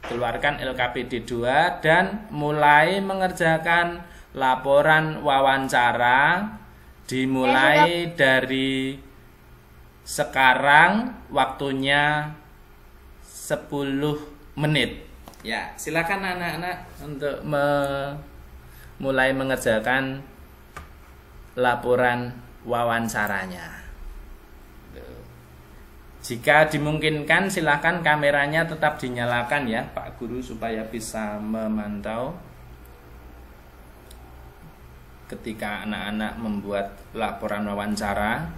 keluarkan LKPD 2 dan mulai mengerjakan laporan wawancara dimulai dari sekarang, waktunya 10 menit. Ya, silakan anak-anak untuk mulai mengerjakan laporan wawancaranya. Jika dimungkinkan silakan kameranya tetap dinyalakan ya Pak Guru supaya bisa memantau ketika anak-anak membuat laporan wawancara.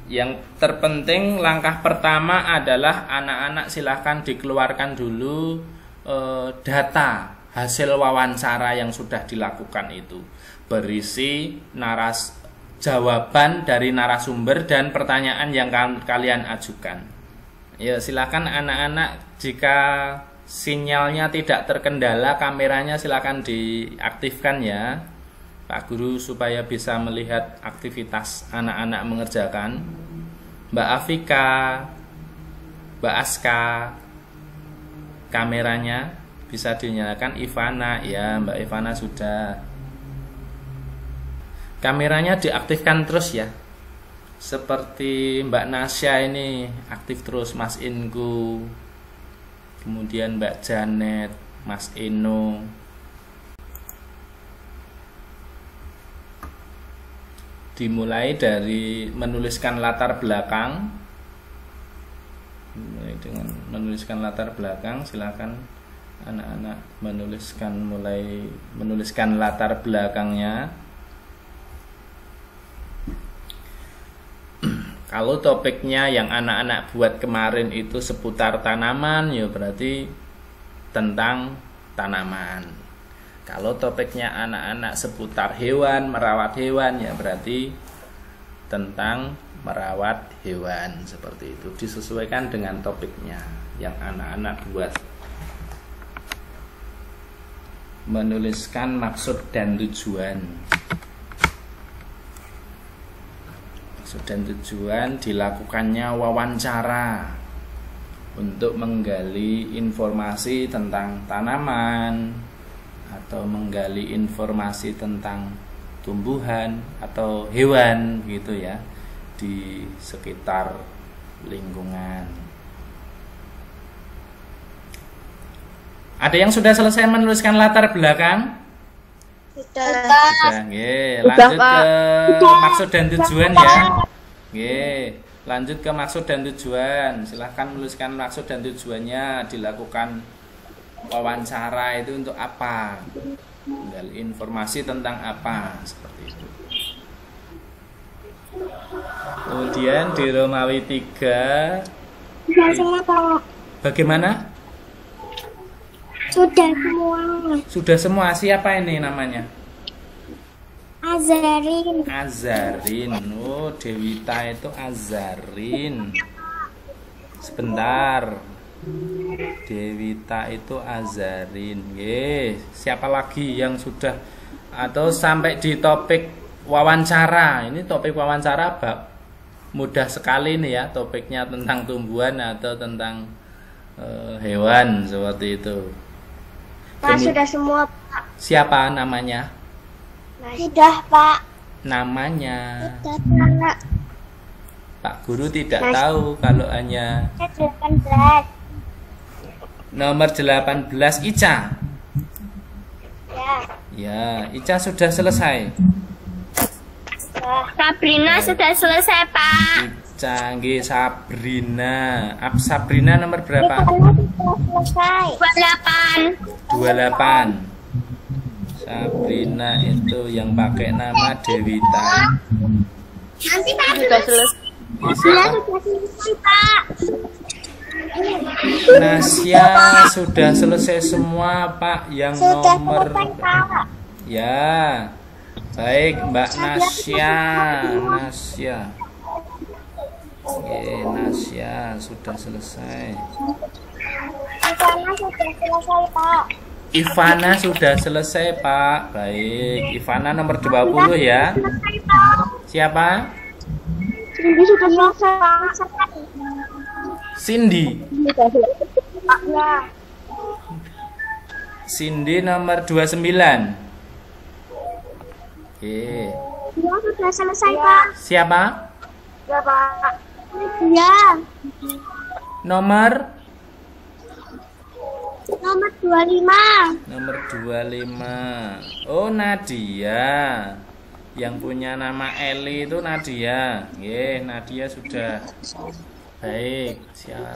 Yang terpenting langkah pertama adalah anak-anak silahkan dikeluarkan dulu data hasil wawancara yang sudah dilakukan itu, berisi jawaban dari narasumber dan pertanyaan yang kalian ajukan. Ya, silakan anak-anak, jika sinyalnya tidak terkendala, kameranya silakan diaktifkan ya Pak Guru supaya bisa melihat aktivitas anak-anak mengerjakan. Mbak Afika, Mbak Aska, kameranya bisa dinyalakan. Ivana, ya Mbak Ivana sudah. Kameranya diaktifkan terus ya. Seperti Mbak Nasya ini aktif terus, Mas Inku, kemudian Mbak Janet, Mas Eno. Dimulai dari menuliskan latar belakang. Dengan menuliskan latar belakang, silakan anak-anak mulai menuliskan latar belakangnya. Kalau topiknya yang anak-anak buat kemarin itu seputar tanaman, ya berarti tentang tanaman. Kalau topiknya anak-anak seputar hewan, merawat hewan, ya berarti tentang merawat hewan. Seperti itu, disesuaikan dengan topiknya yang anak-anak buat. Menuliskan maksud dan tujuan. Maksud dan tujuan dilakukannya wawancara untuk menggali informasi tentang tanaman atau menggali informasi tentang tumbuhan atau hewan gitu ya di sekitar lingkungan. Ada yang sudah selesai menuliskan latar belakang? Sudah, nggih. Lanjut ke maksud dan tujuan ya. Nggih. Lanjut ke maksud dan tujuan. Silahkan menuliskan maksud dan tujuannya. Dilakukan wawancara itu untuk apa? Tinggal informasi tentang apa, seperti itu. Kemudian di Romawi 3 Sudah semua, Pak. bagaimana? Sudah semua. Sudah semua. Siapa ini namanya? Azarin. Azarin. Oh, Dewita itu Azarin. Sebentar. Dewita itu Azarin. Siapa lagi yang sudah atau sampai di topik wawancara? Ini topik wawancara mudah sekali nih ya, topiknya tentang tumbuhan atau tentang hewan seperti itu. Pak, sudah semua, Pak. Siapa namanya? Sudah, Pak. Namanya Sudah, Pak. Pak Guru tidak tahu kalau hanya 18. nomor 18 Ica. Ya. Ya, Ica sudah selesai. Sabrina sudah selesai, Pak. Ica, nggih, Sabrina. Sabrina nomor berapa? Selesai. 28. 28. Sabrina itu yang pakai nama Dewita. Nanti Pak sudah selesai. Siapa? Pak. Nasya sudah selesai semua, Pak. Yang nomor ya. Baik, Mbak Nasya. Nasya. Oke, Nasya sudah selesai. Ivana sudah selesai, Pak. Ivana sudah selesai, Pak. Baik, Ivana nomor 20 ya. Selesai, Pak. Siapa? Cindy sudah selesai, Pak. Cindy. Ya. Cindy nomor 29. Oke. Dia sudah selesai, Pak. Siapa? Ya, Pak. Ya. Nomor 25. nomor 25. Oh, Nadia. Yang punya nama Eli itu Nadia. Nadia sudah. Baik,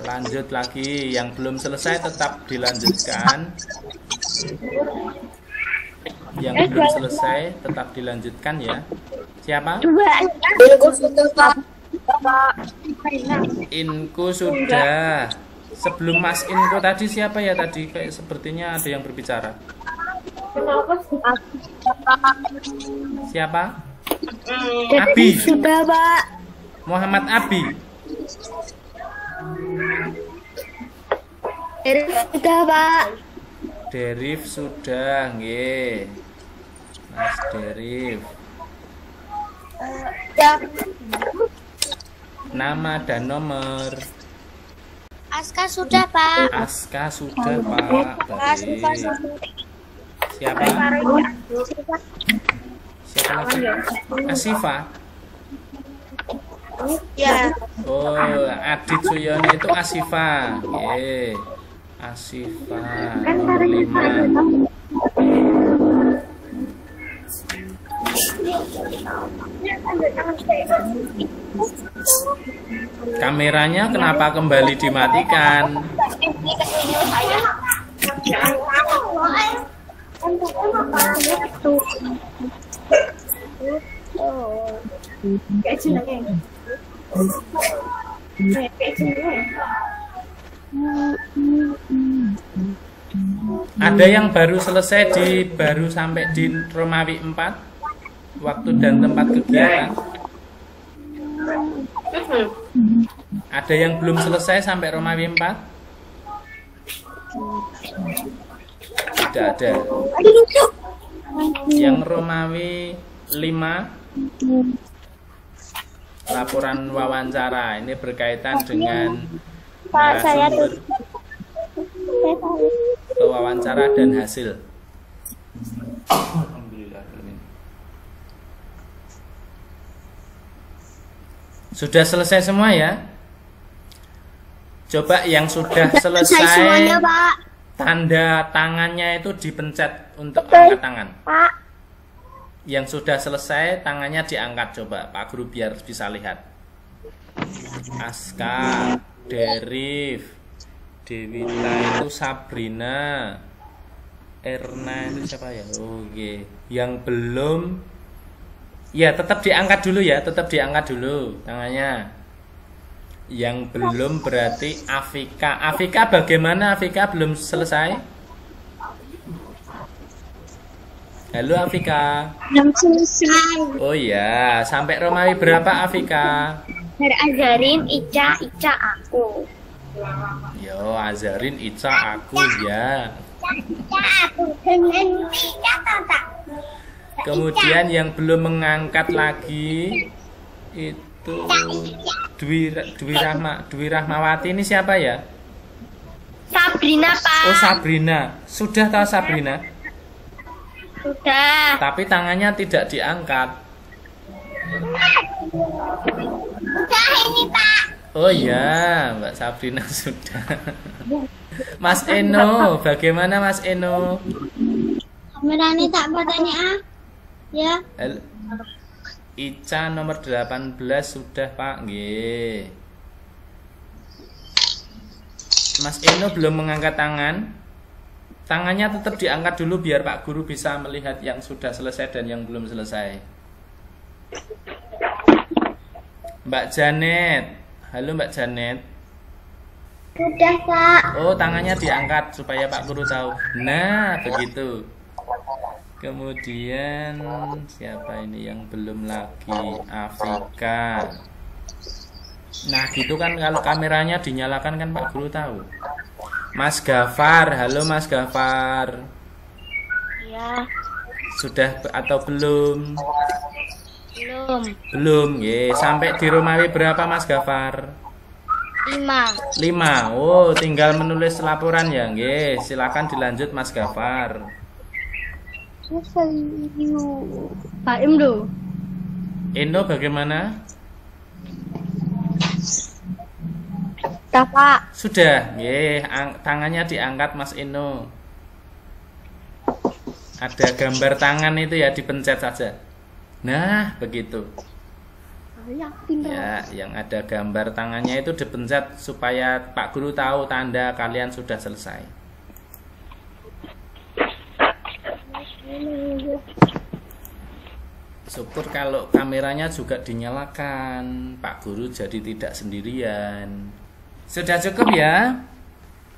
lanjut lagi. Yang belum selesai tetap dilanjutkan. Yang belum selesai tetap dilanjutkan ya. Siapa? Inku sudah. Sebelum Mas Inku tadi siapa ya tadi? Kayak sepertinya ada yang berbicara. Siapa? Abi. Sudah, Pak. Muhammad Abi. Sudah, Pak. Derif sudah, nggih. Mas Derif. Nama dan nomor. Aska sudah, Pak. Aska sudah, Pak. Baik. Siapa? Siapa lagi? Asifa. Ya. Oh, Adit Suyono itu Asifa. Nggih. Asifa nomor 5. Kameranya kenapa kembali dimatikan? Ada yang baru selesai baru sampai di Romawi 4, waktu dan tempat kegiatan. Ada yang belum selesai sampai Romawi 4? Tidak ada. Yang Romawi 5, laporan wawancara, ini berkaitan dengan narasumber wawancara dan hasil. Alhamdulillah. Sudah selesai semua ya? Coba yang sudah selesai semuanya, Pak. tanda tangannya itu dipencet untuk angkat tangan. Pak. Yang sudah selesai tangannya diangkat coba Pak Guru biar bisa lihat. Aska, Derif, Dewita itu Sabrina, Erna itu siapa ya? Oke. Yang belum ya tetap diangkat dulu ya, tetap diangkat dulu tangannya. Yang belum berarti Afika. Afika bagaimana? Afika belum selesai? Halo Afika. Belum selesai. Oh iya, sampai Romawi berapa Afika? Azarin, Ica, aku. Yo, Azarin, Ica, aku ya. Aku dengan Ica tak. Kemudian yang belum mengangkat lagi itu Dwi Rahmawati ini siapa ya? Sabrina, Pak. Oh Sabrina. Sudah tahu Sabrina? Sudah. Tapi tangannya tidak diangkat. Sudah ini, Pak. Oh iya, Mbak Sabrina sudah. Mas Eno, bagaimana Mas Eno? Kameranya tak bertanya ya. Halo. Ica nomor 18 sudah Pak. Nggih. Mas Eno belum mengangkat tangan. Tangannya tetap diangkat dulu biar Pak Guru bisa melihat yang sudah selesai dan yang belum selesai. Mbak Janet. Halo Mbak Janet. Sudah, Pak. Oh, tangannya diangkat supaya Pak Guru tahu. Nah, begitu. Kemudian siapa ini yang belum lagi? Afika. Nah, gitu kan kalau kameranya dinyalakan kan Pak Guru tahu. Mas Gafar, halo Mas Gafar. Ya, Sudah atau belum? belum. Belum, ye. Sampai di Romawi berapa Mas Gafar? 5. 5. Oh, tinggal menulis laporan ya, nggih. Silakan dilanjut Mas Gafar. Pak Imdo. Eno bagaimana? Sudah, Pak. Sudah, nggih. Tangannya diangkat Mas Eno. Ada gambar tangan itu ya, dipencet saja. Nah, begitu. Ya, yang ada gambar tangannya itu dipencet supaya Pak Guru tahu tanda kalian sudah selesai. Syukur kalau kameranya juga dinyalakan, Pak Guru jadi tidak sendirian. Sudah cukup ya?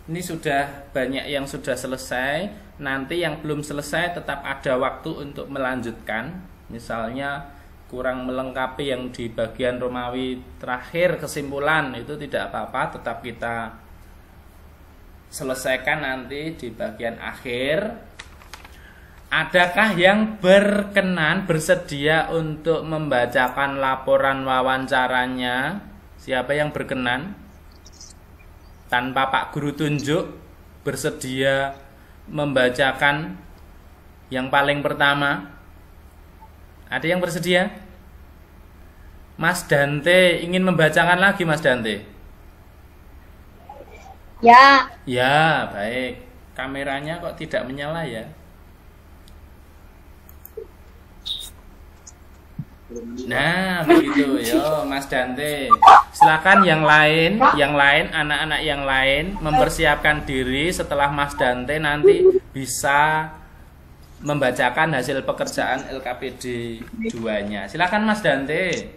Ini sudah banyak yang sudah selesai. Nanti yang belum selesai tetap ada waktu untuk melanjutkan. Misalnya kurang melengkapi yang di bagian Romawi terakhir kesimpulan itu tidak apa-apa, tetap kita selesaikan nanti di bagian akhir. Adakah yang berkenan bersedia untuk membacakan laporan wawancaranya? Siapa yang berkenan? Tanpa Pak Guru tunjuk, bersedia membacakan yang paling pertama? Ada yang bersedia? Mas Dante ingin membacakan lagi Mas Dante? Ya, Ya, baik. Kameranya kok tidak menyala ya? Nah, begitu yo Mas Dante. Silakan yang lain, anak-anak yang lain mempersiapkan diri setelah Mas Dante nanti bisa membacakan hasil pekerjaan LKPD 2-nya. Silakan Mas Dante.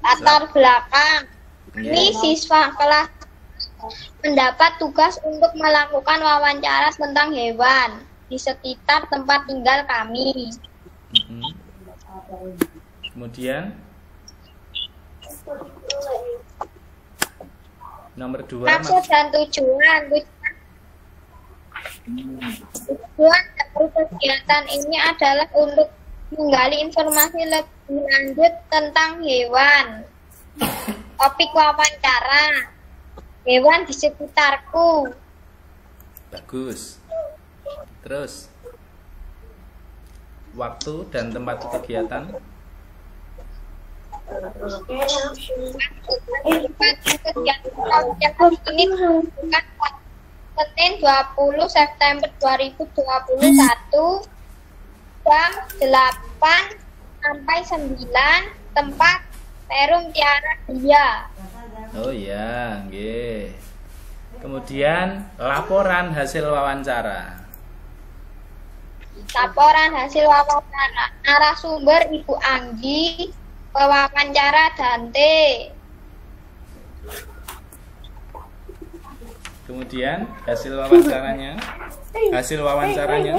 latar belakang. Ya. Ini siswa kelas mendapat tugas untuk melakukan wawancara tentang hewan di sekitar tempat tinggal kami. Kemudian nomor 2 Maksud dan tujuan dari kegiatan ini adalah untuk menggali informasi lebih lanjut tentang hewan. Topik wawancara, hewan di sekitarku. Bagus. Terus waktu dan tempat kegiatan. Kegiatan ini dilakukan Senin 20 September 2021 jam 8 sampai 9 tempat Perum Tiara Dia. Oh iya, nggih. Kemudian laporan hasil wawancara. Laporan hasil wawancara. Narasumber Ibu Anggi, pewawancara Dante. Kemudian hasil wawancaranya. Hasil wawancaranya.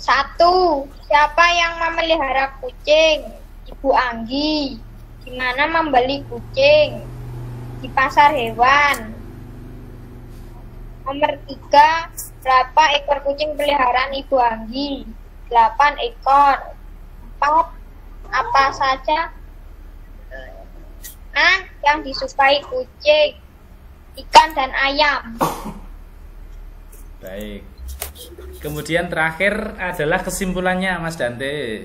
1. Siapa yang memelihara kucing? Ibu Anggi. Di mana membeli kucing? Di pasar hewan. Nomor 3. Berapa ekor kucing peliharaan Ibu Anggi? 8 ekor. 4. Apa saja yang disukai kucing? Ikan dan ayam. Baik. Kemudian terakhir adalah kesimpulannya, Mas Dante.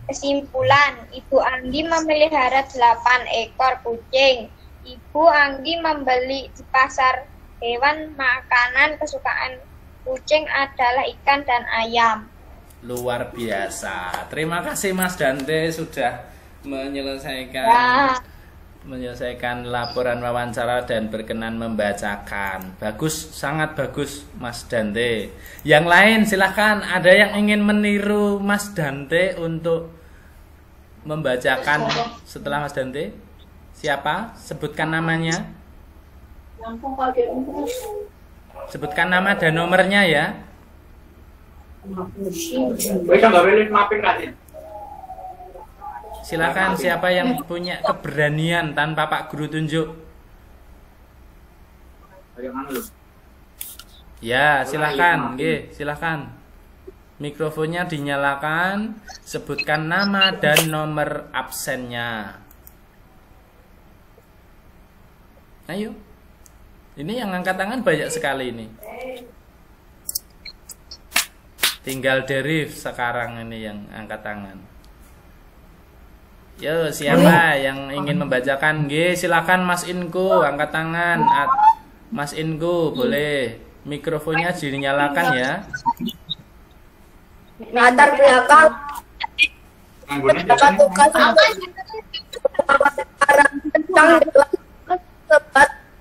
Kesimpulan, Ibu Anggi memelihara 8 ekor kucing. Ibu Anggi membeli di pasar hewan makanan kesukaan kucing adalah ikan dan ayam. Luar biasa. Terima kasih Mas Dante sudah menyelesaikan laporan wawancara dan berkenan membacakan. Bagus, sangat bagus Mas Dante. Yang lain silahkan, ada yang ingin meniru Mas Dante untuk membacakan setelah Mas Dante? Siapa? Sebutkan namanya. Sebutkan nama dan nomornya ya. Silakan, siapa yang punya keberanian tanpa Pak Guru tunjuk? Ya, silakan, nggih, silakan. Mikrofonnya dinyalakan, sebutkan nama dan nomor absennya. Ayo. Ini yang angkat tangan banyak sekali ini. Tinggal Derif sekarang ini yang angkat tangan. Yo, siapa yang ingin membacakan? Nggih, silakan Mas Inku, angkat tangan. Mas Inku, boleh. Mikrofonnya dinyalakan ya. Latar belakang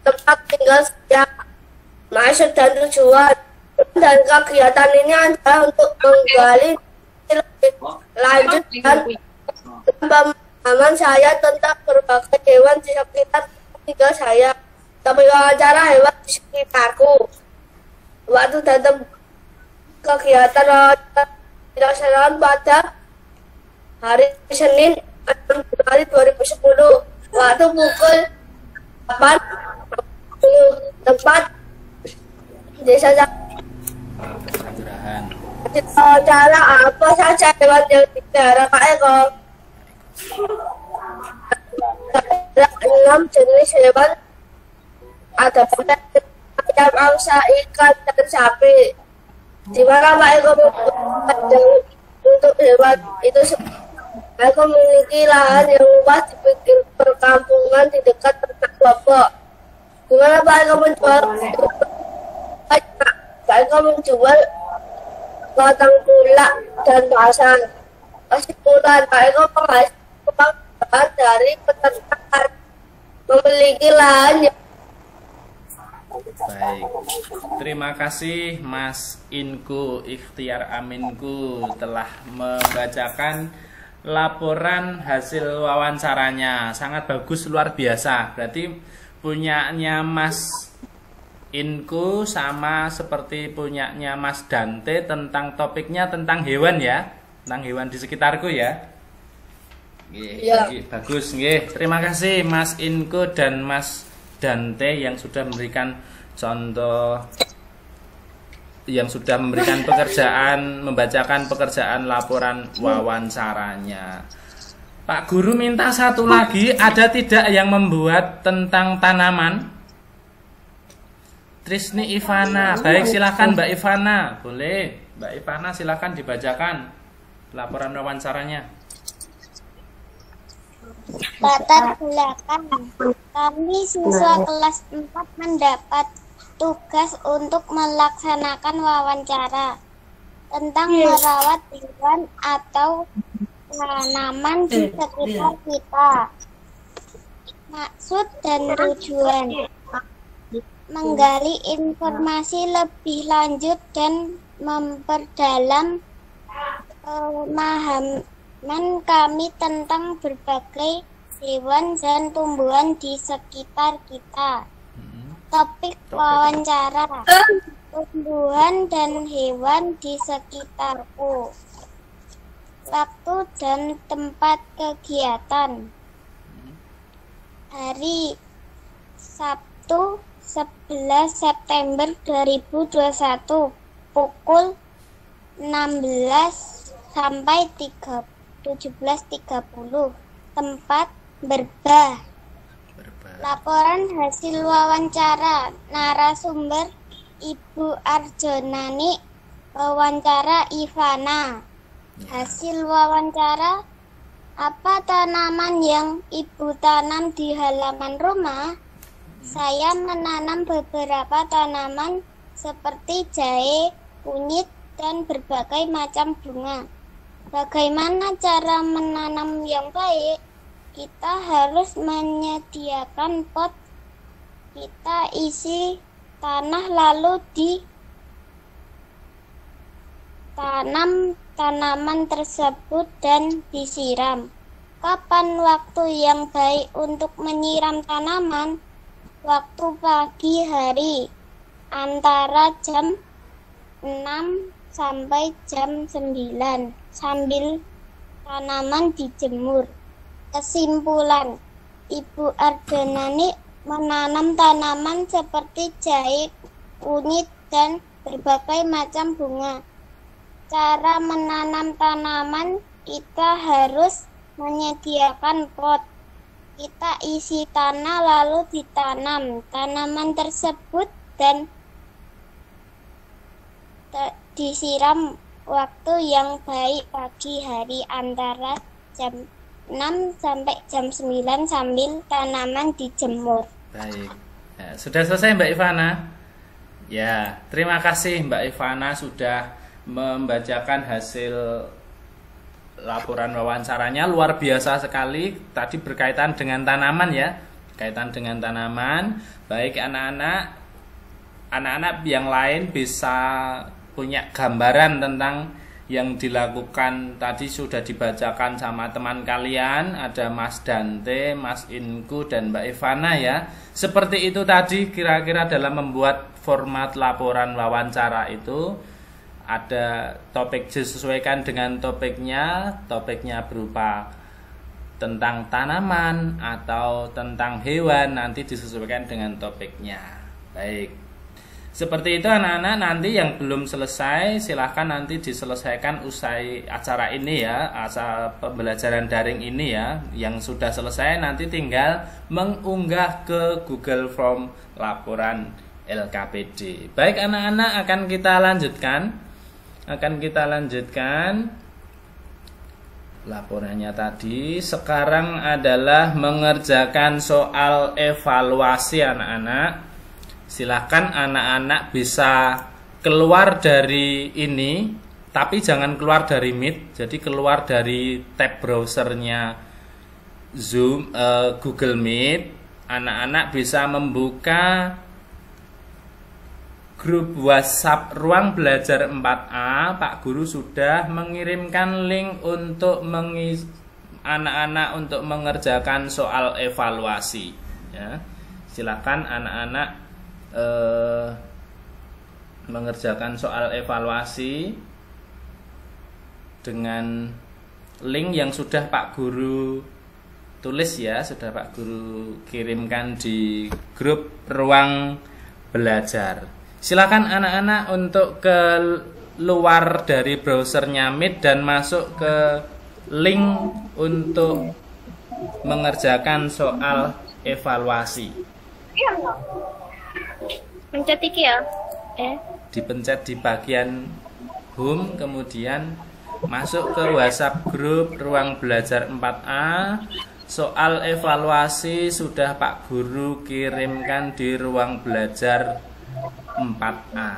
tempat tinggal saya, maksud dan tujuan dan kegiatan ini adalah untuk menggali lebih lanjut dan pemahaman saya tentang berbagai hewan di sekitar tinggal saya. Tapi wawancara hewan di sekitarku. Waktu datang kegiatan dilaksanakan pada hari Senin 6 Januari 2010 waktu pukul 8 tempat desa Sanderahan. cara apa saja hewan yang dipelihara Pak Eko? 6 jenis hewan, ada ayam, angsa, ikan, dan sapi. Di mana Pak Eko untuk hewan itu? Pak Eko memiliki lahan yang luas di pinggir perkampungan di dekat ternak Bobok. Di mana Pak Eko menjual? Pak Eko menjual batang gula dan pasang. Kesimpulan, Pak Eko menghasilkan dari peternakan, memiliki lahan yang Baik, terima kasih Mas Inku Ikhtiar Aminku telah membacakan laporan hasil wawancaranya. Sangat bagus, luar biasa. Berarti punyanya Mas Inku sama seperti punyanya Mas Dante tentang topiknya tentang hewan ya, tentang hewan di sekitarku ya. Bagus, nggih. Terima kasih Mas Inku dan Mas Dante yang sudah memberikan contoh, yang sudah memberikan pekerjaan, membacakan pekerjaan laporan wawancaranya. Pak Guru minta satu lagi, ada tidak yang membuat tentang tanaman? Trisni Ivana, baik silakan Mbak Ivana, boleh Mbak Ivana silakan dibacakan laporan wawancaranya. Latar belakang, kami siswa kelas 4 mendapat tugas untuk melaksanakan wawancara tentang merawat hewan atau tanaman di sekitar kita. Maksud dan tujuan: menggali informasi lebih lanjut dan memperdalam pemahaman kami tentang berbagai hewan dan tumbuhan di sekitar kita. Topik wawancara: tumbuhan dan hewan di sekitarku. Waktu dan tempat kegiatan: hari Sabtu 11 September 2021 pukul 16 sampai 17.30. Tempat Berbah. Laporan hasil wawancara. Narasumber Ibu Arjonani. Wawancara Ivana. Hasil wawancara: apa tanaman yang Ibu tanam di halaman rumah? Saya menanam beberapa tanaman seperti jahe, kunyit, dan berbagai macam bunga. Bagaimana cara menanam yang baik? Kita harus menyediakan pot. Kita isi tanah lalu ditanam tanaman tersebut dan disiram. Kapan waktu yang baik untuk menyiram tanaman? Waktu pagi hari antara jam 6 sampai jam 9 sambil tanaman dijemur. Kesimpulan: Ibu Arjonani menanam tanaman seperti jahe, kunyit, dan berbagai macam bunga. Cara menanam tanaman: kita harus menyediakan pot. Kita isi tanah lalu ditanam tanaman tersebut dan disiram. Waktu yang baik pagi hari antara jam 6 sampai jam 9 sambil tanaman dijemur. Baik. Ya, sudah selesai Mbak Ivana? Ya, terima kasih Mbak Ivana sudah membacakan hasil laporan wawancaranya. Luar biasa sekali. Tadi berkaitan dengan tanaman ya. Berkaitan dengan tanaman. Baik anak-anak yang lain bisa punya gambaran tentang yang dilakukan tadi sudah dibacakan sama teman kalian. Ada Mas Dante, Mas Inku, dan Mbak Ivana ya. Seperti itu tadi kira-kira dalam membuat format laporan wawancara itu. Ada topik disesuaikan dengan topiknya. Topiknya berupa tentang tanaman atau tentang hewan, nanti disesuaikan dengan topiknya. Baik. Seperti itu anak-anak, nanti yang belum selesai silahkan nanti diselesaikan usai acara ini ya, acara pembelajaran daring ini ya. Yang sudah selesai nanti tinggal mengunggah ke Google Form laporan LKPD. Baik anak-anak, akan kita lanjutkan laporannya tadi. Sekarang adalah mengerjakan soal evaluasi anak-anak. Silakan anak-anak bisa keluar dari ini, tapi jangan keluar dari Meet. Jadi keluar dari tab browsernya Zoom, Google Meet. Anak-anak bisa membuka grup WhatsApp Ruang Belajar 4A. Pak Guru sudah mengirimkan link untuk anak-anak untuk mengerjakan soal evaluasi. Ya, silakan anak-anak mengerjakan soal evaluasi dengan link yang sudah Pak Guru tulis ya, sudah Pak Guru kirimkan di grup Ruang Belajar. Silakan anak-anak untuk keluar dari browsernya Meet dan masuk ke link untuk mengerjakan soal evaluasi. Pencet iki ya. Dipencet di bagian home, kemudian masuk ke WhatsApp grup Ruang Belajar 4A. Soal evaluasi sudah Pak Guru kirimkan di Ruang Belajar 4A.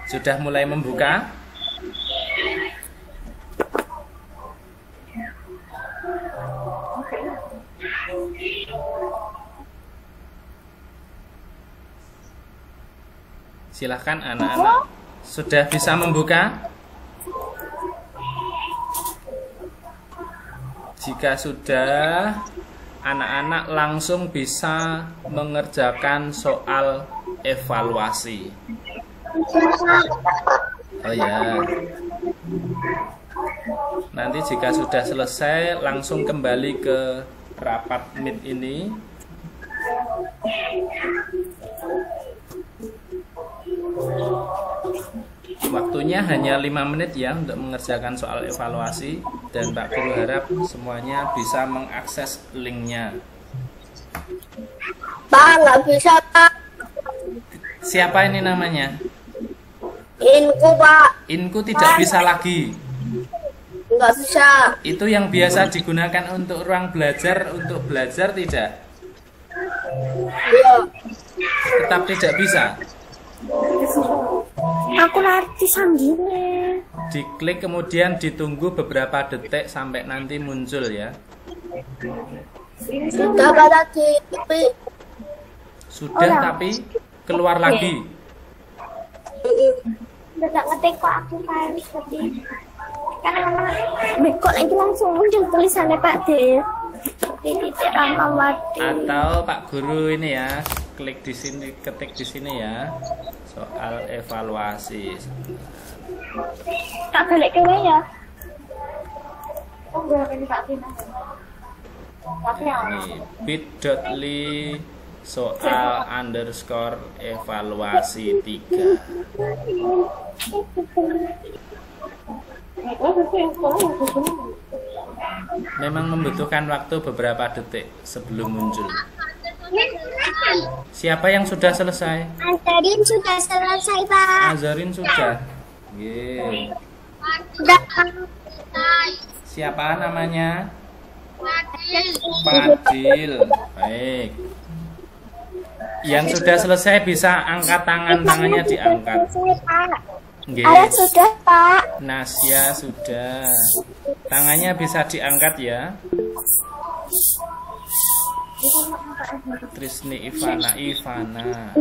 Sudah mulai membuka? Silahkan anak-anak, sudah bisa membuka? Jika sudah, anak-anak langsung bisa mengerjakan soal evaluasi. Oh ya. Nanti jika sudah selesai, langsung kembali ke rapat Meet ini. Waktunya hanya 5 menit ya untuk mengerjakan soal evaluasi, dan Pak Guru harap semuanya bisa mengakses linknya. Pak, nggak bisa, Pak. Siapa ini namanya? Inku, Pak. Inku tidak bisa lagi. Nggak bisa. Itu yang biasa digunakan untuk ruang belajar, untuk belajar tidak? Iya. Tetap tidak bisa. Aku nanti sanggine. Diklik kemudian ditunggu beberapa detik sampai nanti muncul ya. Sudah, Pak, tadi. Sudah tapi keluar lagi. Udah gak ngetik kok aku kali tadi. Karena kok lagi langsung muncul tulisannya Pak D. Titik Rahmawati. Atau Pak Guru ini ya, klik di sini, ketik di sini ya. Soal evaluasi. Tak balik ke ya. Oh, gue ini Pak Tina. Ini bit.ly soal underscore evaluasi 3. Memang membutuhkan waktu beberapa detik sebelum muncul. Siapa yang sudah selesai? Azarin sudah selesai, Pak. Azarin sudah. Yeay. Sudah selesai. Siapa namanya? Fadil. Baik. Yang sudah selesai bisa angkat tangan, tangannya diangkat. Nggih. Ayah sudah, Pak. Nasya sudah. Tangannya bisa diangkat ya. Trisni Ivana.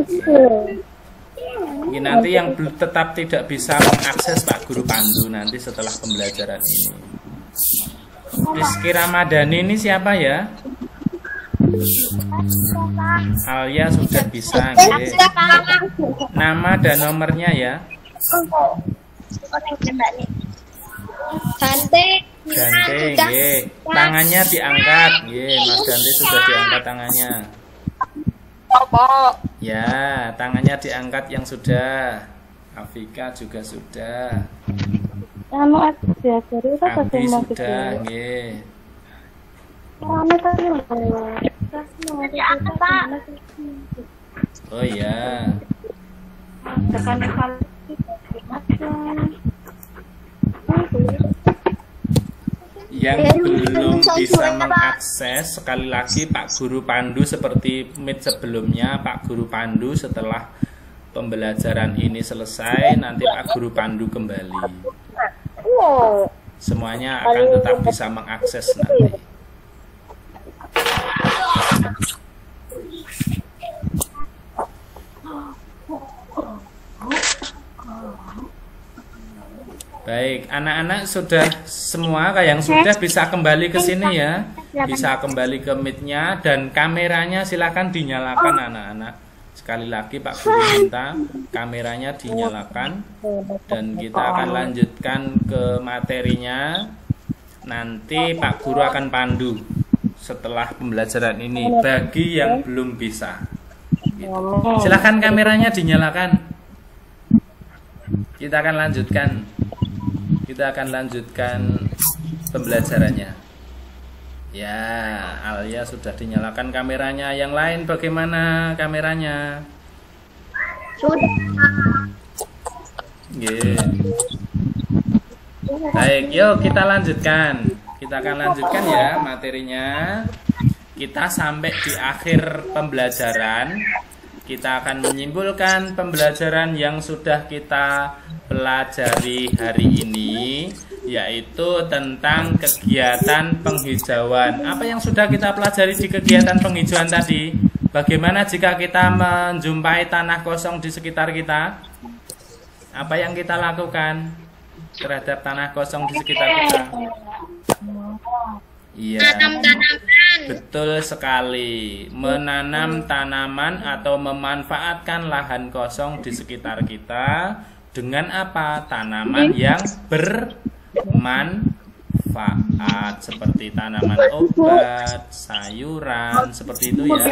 Ini nanti yang tetap tidak bisa mengakses Pak Guru Pandu nanti setelah pembelajaran ini. Rizky Ramadhani ini siapa ya? Alia sudah bisa. Nggih. Nama dan nomornya ya. Gante, nggih. Tangannya diangkat. Nggih, Mas Gante sudah diangkat tangannya. Ya, tangannya diangkat yang sudah. Afika juga sudah. Abi sudah, nggih. Oh ya. Yang belum bisa mengakses, sekali lagi Pak Guru Pandu seperti Meet sebelumnya, Pak Guru Pandu setelah pembelajaran ini selesai, nanti Pak Guru Pandu kembali. Semuanya akan tetap bisa mengakses nanti. Baik, anak-anak sudah semua yang sudah bisa kembali ke sini ya. Bisa kembali ke Meet-nya dan kameranya silakan dinyalakan anak-anak. Sekali lagi Pak Guru minta kameranya dinyalakan dan kita akan lanjutkan ke materinya. Nanti Pak Guru akan pandu setelah pembelajaran ini bagi yang belum bisa. Gitu. Silakan kameranya dinyalakan. Kita akan lanjutkan pembelajarannya. Ya, Alia sudah dinyalakan kameranya. Yang lain bagaimana kameranya? Sudah. Yeah. Baik, yuk kita lanjutkan. Kita akan lanjutkan ya materinya. kita sampai di akhir pembelajaran. Kita akan menyimpulkan pembelajaran yang sudah kita pelajari hari ini, yaitu tentang kegiatan penghijauan. Apa yang sudah kita pelajari di kegiatan penghijauan tadi? Bagaimana jika kita menjumpai tanah kosong di sekitar kita? Apa yang kita lakukan terhadap tanah kosong di sekitar kita? Iya, betul sekali. Menanam tanaman atau memanfaatkan lahan kosong di sekitar kita dengan apa? Tanaman yang bermanfaat, seperti tanaman obat, sayuran, seperti itu ya.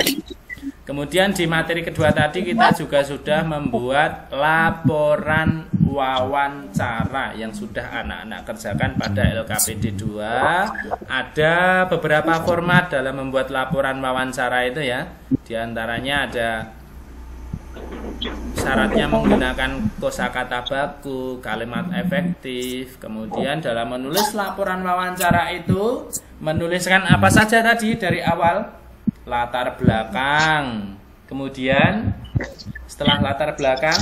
Kemudian di materi kedua tadi kita juga sudah membuat laporan wawancara yang sudah anak-anak kerjakan pada LKPD 2. Ada beberapa format dalam membuat laporan wawancara itu ya. Di antaranya ada syaratnya menggunakan kosakata baku, kalimat efektif. Kemudian dalam menulis laporan wawancara itu menuliskan apa saja tadi dari awal? Latar belakang, kemudian setelah latar belakang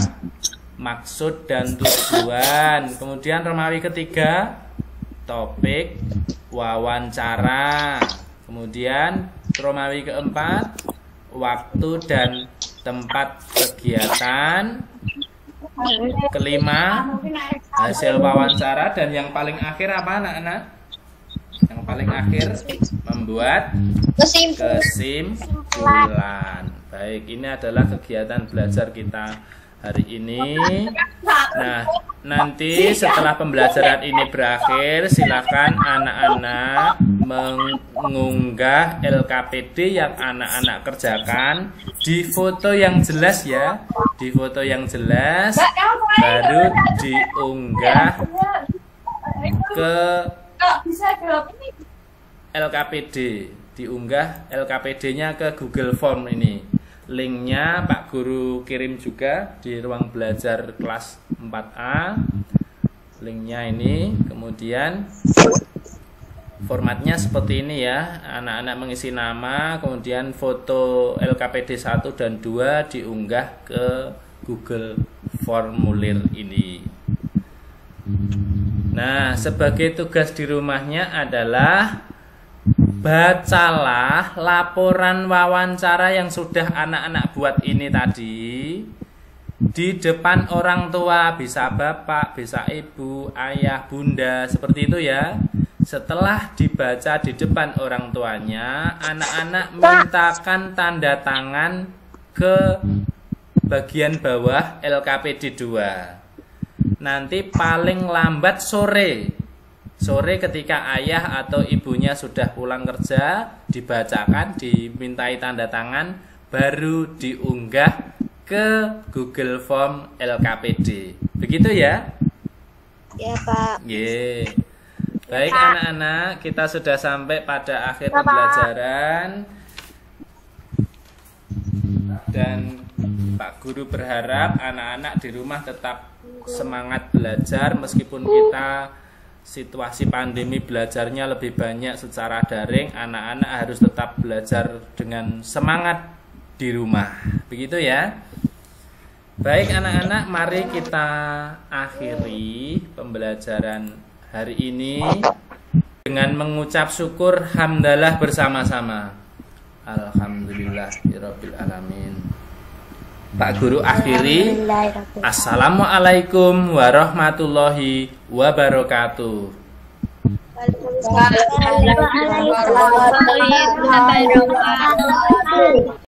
maksud dan tujuan, kemudian Romawi ketiga topik wawancara, kemudian Romawi keempat waktu dan tempat kegiatan, kelima hasil wawancara, dan yang paling akhir apa anak-anak? Yang paling akhir membuat kesimpulan. Baik, ini adalah kegiatan belajar kita hari ini. Nah, nanti setelah pembelajaran ini berakhir, silakan anak-anak mengunggah LKPD yang anak-anak kerjakan di foto yang jelas ya, di foto yang jelas, baru diunggah ke LKPD, diunggah LKPD-nya ke Google Form ini. Linknya Pak Guru kirim juga di ruang belajar kelas 4A. Linknya ini, kemudian formatnya seperti ini ya. Anak-anak mengisi nama, kemudian foto LKPD 1 dan 2 diunggah ke Google Formulir ini. Nah, sebagai tugas di rumahnya adalah bacalah laporan wawancara yang sudah anak-anak buat ini tadi di depan orang tua, bisa bapak, bisa ibu, ayah, bunda, seperti itu ya. Setelah dibaca di depan orang tuanya, anak-anak mintakan tanda tangan ke bagian bawah LKPD 2. Nanti paling lambat sore ketika ayah atau ibunya sudah pulang kerja, dibacakan, dimintai tanda tangan, baru diunggah ke Google Form LKPD. Begitu ya? Ya, Pak. Ye. Baik anak-anak, kita sudah sampai pada akhir pembelajaran. Dan Pak Guru berharap anak-anak di rumah tetap semangat belajar meskipun kita situasi pandemi belajarnya lebih banyak secara daring. Anak-anak harus tetap belajar dengan semangat di rumah. Begitu ya. Baik anak-anak, mari kita akhiri pembelajaran hari ini dengan mengucap syukur hamdalah bersama-sama. Alhamdulillahirabbil alamin. Pak Guru akhiri. Assalamualaikum warahmatullahi wabarakatuh. Waalaikumsalam warahmatullahi wabarakatuh.